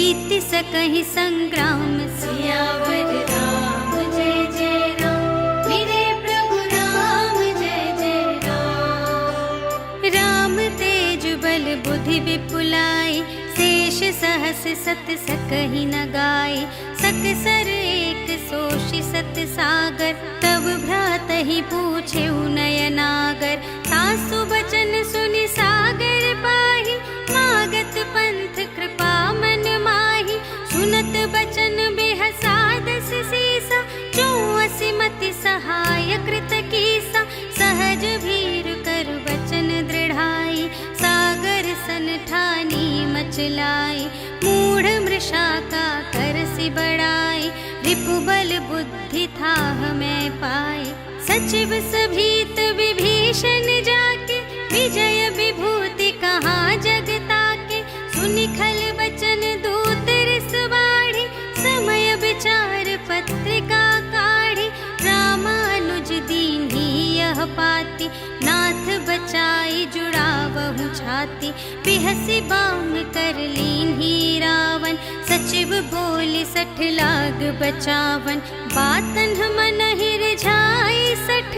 बीत सकहि संग्राम। सियावर राम जय जय राम, मेरे प्रभु राम जय जय राम। राम तेज बल बुद्धि विपुलाई, शेष सहस सत सकहि न गाय। सकसर एक सोषि सत सागर, तब भ्रातहि पूछे नयनागर। तासु बचन सुनि सागर पाहि, मागत पंथ कृपा मन माहि। सुनत बचन बेहसादस सीसा, जो असिमति सहाय कृत कीसा। सहज भीर कर बचन दृढ़ाई, सागर सन ठानी मचलाई। मूढ़ मृषा का करसि बढ़ाई, रिपु बल बुद्धि थाह मैं पाई। सचिव सभीत विभीषण जाके, विजय विभूति कहाँ जगता के। सुनि खल बचन दूत रिस बाढ़ी, समय विचार पत्रिका काढ़ी। रामानुज दीन्ही यह पाती, नाथ बचाई जुड़ावहु छाती। बिहसि बाम कर लीन्ही रावण, सचिव बोली सठ लाग बचावन। बातन मन रिझाई सठ,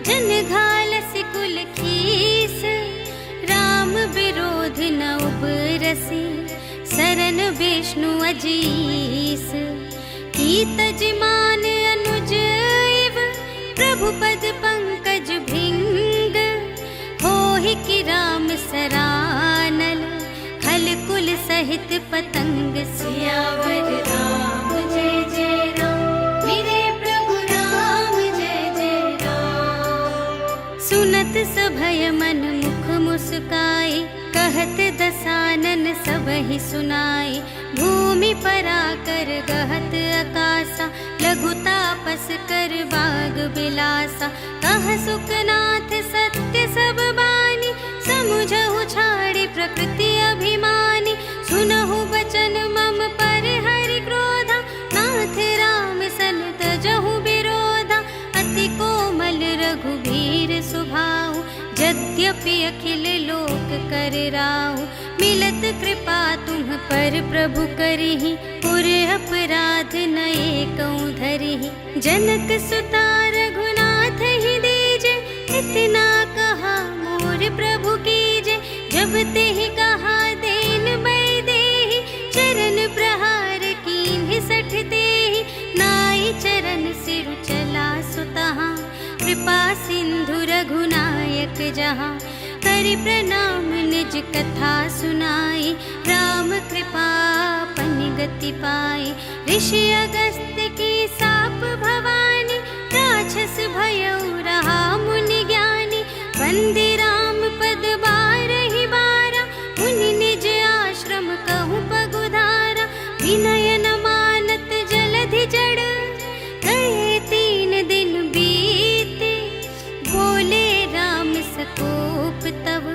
जन घालसि कुल खीस। राम विरोध न उबरसि, सरन विष्णु अजीस। कीत जिमान अनुज इव, प्रभु पद पंकज भृंग। होहि कि राम सरानल, खल कुल सहित पतंग। सियावर राम जय जय राम, मेरे प्रभु राम जय जय राम। सुनत सभय मन मुख मुस्काई, कहत दसानन सबहि सुनाई। भूमि पराकर गहत अकासा, लघु तापस कर बाग बिलासा। कह सुखनाथ सत्य सब बानी, समुझहु छाड़ी प्रकृति अभिमानी। सुनहु बचन मम पर हरि क्रोधा, नाथ राम सन तजहु विरोधा। अति कोमल रघुबीर सुभाऊ, यद्यपि अखिल लोक कर राऊ। मिलत कृपा तुम पर प्रभु करिहि, पुर अपराध न एकौ धरिहि। जनक सुता रघुनाथ ही दीजे, इतना कहा मोर प्रभु कीजे। जब तेहि कहा देन बै देहि, चरण प्रहार कीन्हि सठ तेहि। नाई चरण सिरु चला सुतहाँ, कृपा सिंधु रघुनायक जहाँ। करि प्रणाम निज कथा सुनाई, राम कृपा पन गति पाई। ऋषि अगस्त्य की साप भवानी, राक्षस भयउ रहा मुनि ज्ञानी। वंदे राम पद बारहि बारा, मुनि निज आश्रम कहूँ पगुधारा। विनय न मानत जलधि जड़, गए 3 दिन बीते। बोले राम सकोप तब,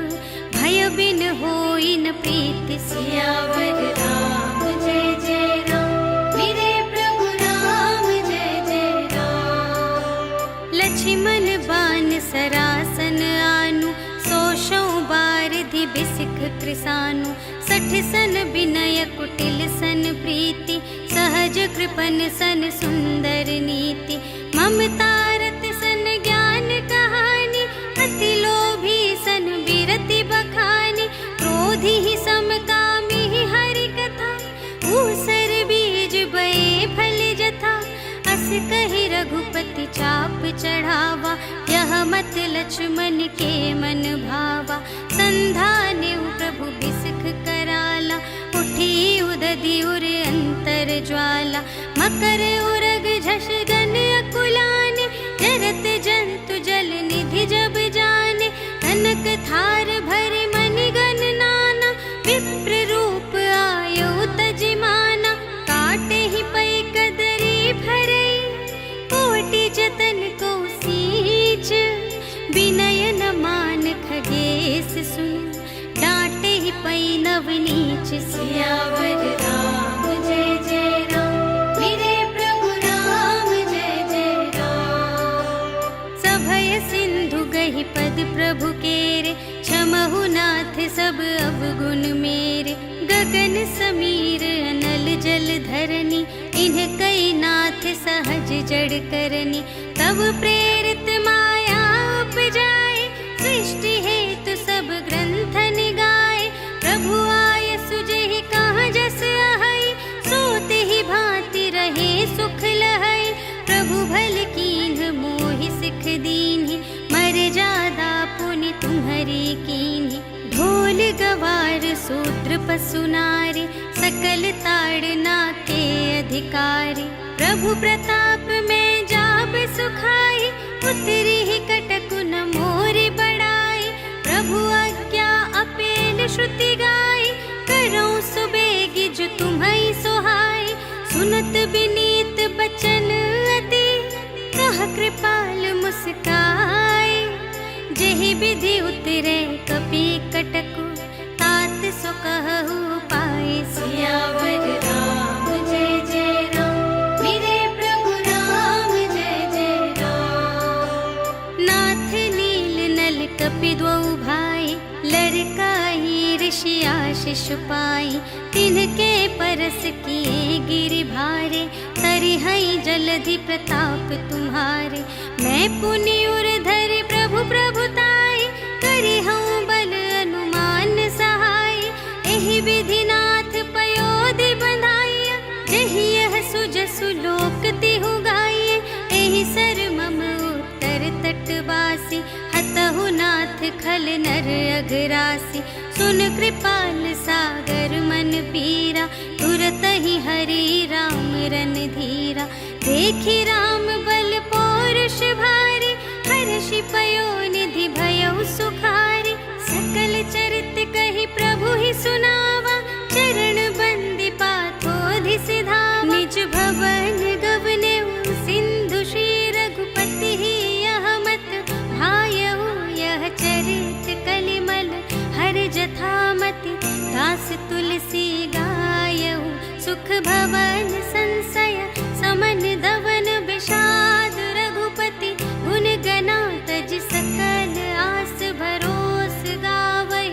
भय बिन होई न प्रीति। सियावर राम जय जय राम, मेरे प्रभु राम जय जय राम। लक्ष्मण बान सरासन आनु, सोषौ बारधि बिसिख कृसानु। सठ सन विनय कुटिल सन प्रीति, सहज कृपन सन सुंदर नीति। ममता रत सन ज्ञान कहानी, अति लोभी सन बिरति बखानी। क्रोधी ही समकामी ही हरि कथा, ऊसर बीज बए फल जथा। अस कहि रघुपति चाप चढ़ावा, यह मत लक्ष्मण के मन भावा। संधानेउ प्रभु बिसिख कराला, उठी उदधि उर अंतर ज्वाला। मकर उरग झष गन अकुलाने, जरत जंतु जल निधि जब जाने। कनक थार भरि मणिगण नाना, विप्र रूप आयो तजिमाना। काटे ही पै कदरी भरई, कोटि जतन को सींच। विनय न मान खगेश सुन, डांटे ही पै नवनीच। सियावर राम जय जय राम, मेरे प्रभु राम जय जय राम। सभय सिंधु गहि पद प्रभु केरे, क्षमहु नाथ सब अवगुण मेरे। गगन समीर अनल जल धरनी, इन्ह कई नाथ सहज जड़ करनी। तब प्रेरित माया उपजाए, सृष्टि हेतु सब ग्रंथन गाए। प्रभु आय सुजहि कहाँ जस आहै, सोते ही भांति रहे सुख लहै। प्रभु भल कीन्ह मोहि सिख दीन्हि, मर्यादा पुनि तुम्हरी कीन्हि। ढोल गवार शूद्र पशु नारी, सकल ताड़ना के अधिकारी। प्रभु प्रताप में जाब सुखाई, उतरी ही कटकु न मोरि बड़ाई। प्रभु आज्ञा अपेल श्रुति गाई, करऊँ सुबेगी जो तुम्है सोहाई। सुनत विनीत बचन अति, कह कृपाल मुस्काई। जेहि विधि उतरे कपि कटकु, तात सो कहु पाई। सियावर राम जय जय राम, मेरे प्रभु राम जय जय राम। नाथ नील नल कपि द्वौ भाई, लड़काई ऋषि आशीष पाई। तिनके परस किए गिरि भारे, तरिहै जलधि प्रताप तुम्हारे। मैं पुनि उर धरि प्रभु प्रभुताई, करिहऊँ बल अनुमान सहाय। एहि विधि नाथ पयोधि बंधाइया, जहि यह सुजसु लोक तिहु गाइए। एहि सर मम उत्तर तटवासी, हतहु नाथ खल नर अघरासी। सुन कृपाल सागर मन पीरा, तुरत ही हरि राम रन धीरा। देखि राम बल पौरुष भारी, हर्षि पयोनिधि भयउ सुखारी। सकल चरित कहि प्रभु ही सुनावा, चरण बंदी पाथोधि सिधावा। निज भवन गवनेउ सिंधु श्री रघुपति ही, यह मत भायउ यह चरित कलिमल हर जथामति। दास तुलसी गायउ, सुख भवन संशय समन दवन विषाद। रघुपति गुण गना तज सकल आस भरोस गावै।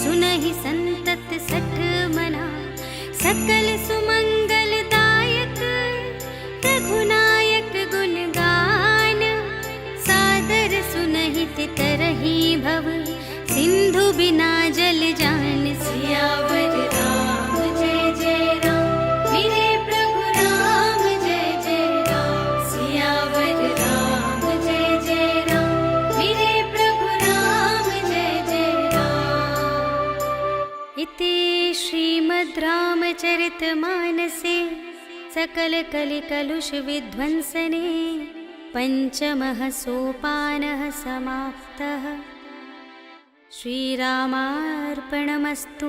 सुनहि संतत सठ मना, सकल सुमंगल दायक। रघुनायक गुण गान, सादर सुनहि तितरहि भव। सिंधु बिना जल जान, सियावर राम जय जय राम, मेरे प्रभु राम जय जय राम। सियावर राम जय जय राम, मेरे प्रभु राम जय जय राम। इति श्रीमद् रामचरितमानसे सकल कलि कलुष विध्वंसने, पंचमः सोपानः समाप्तः। श्रीरामार्पणमस्तु।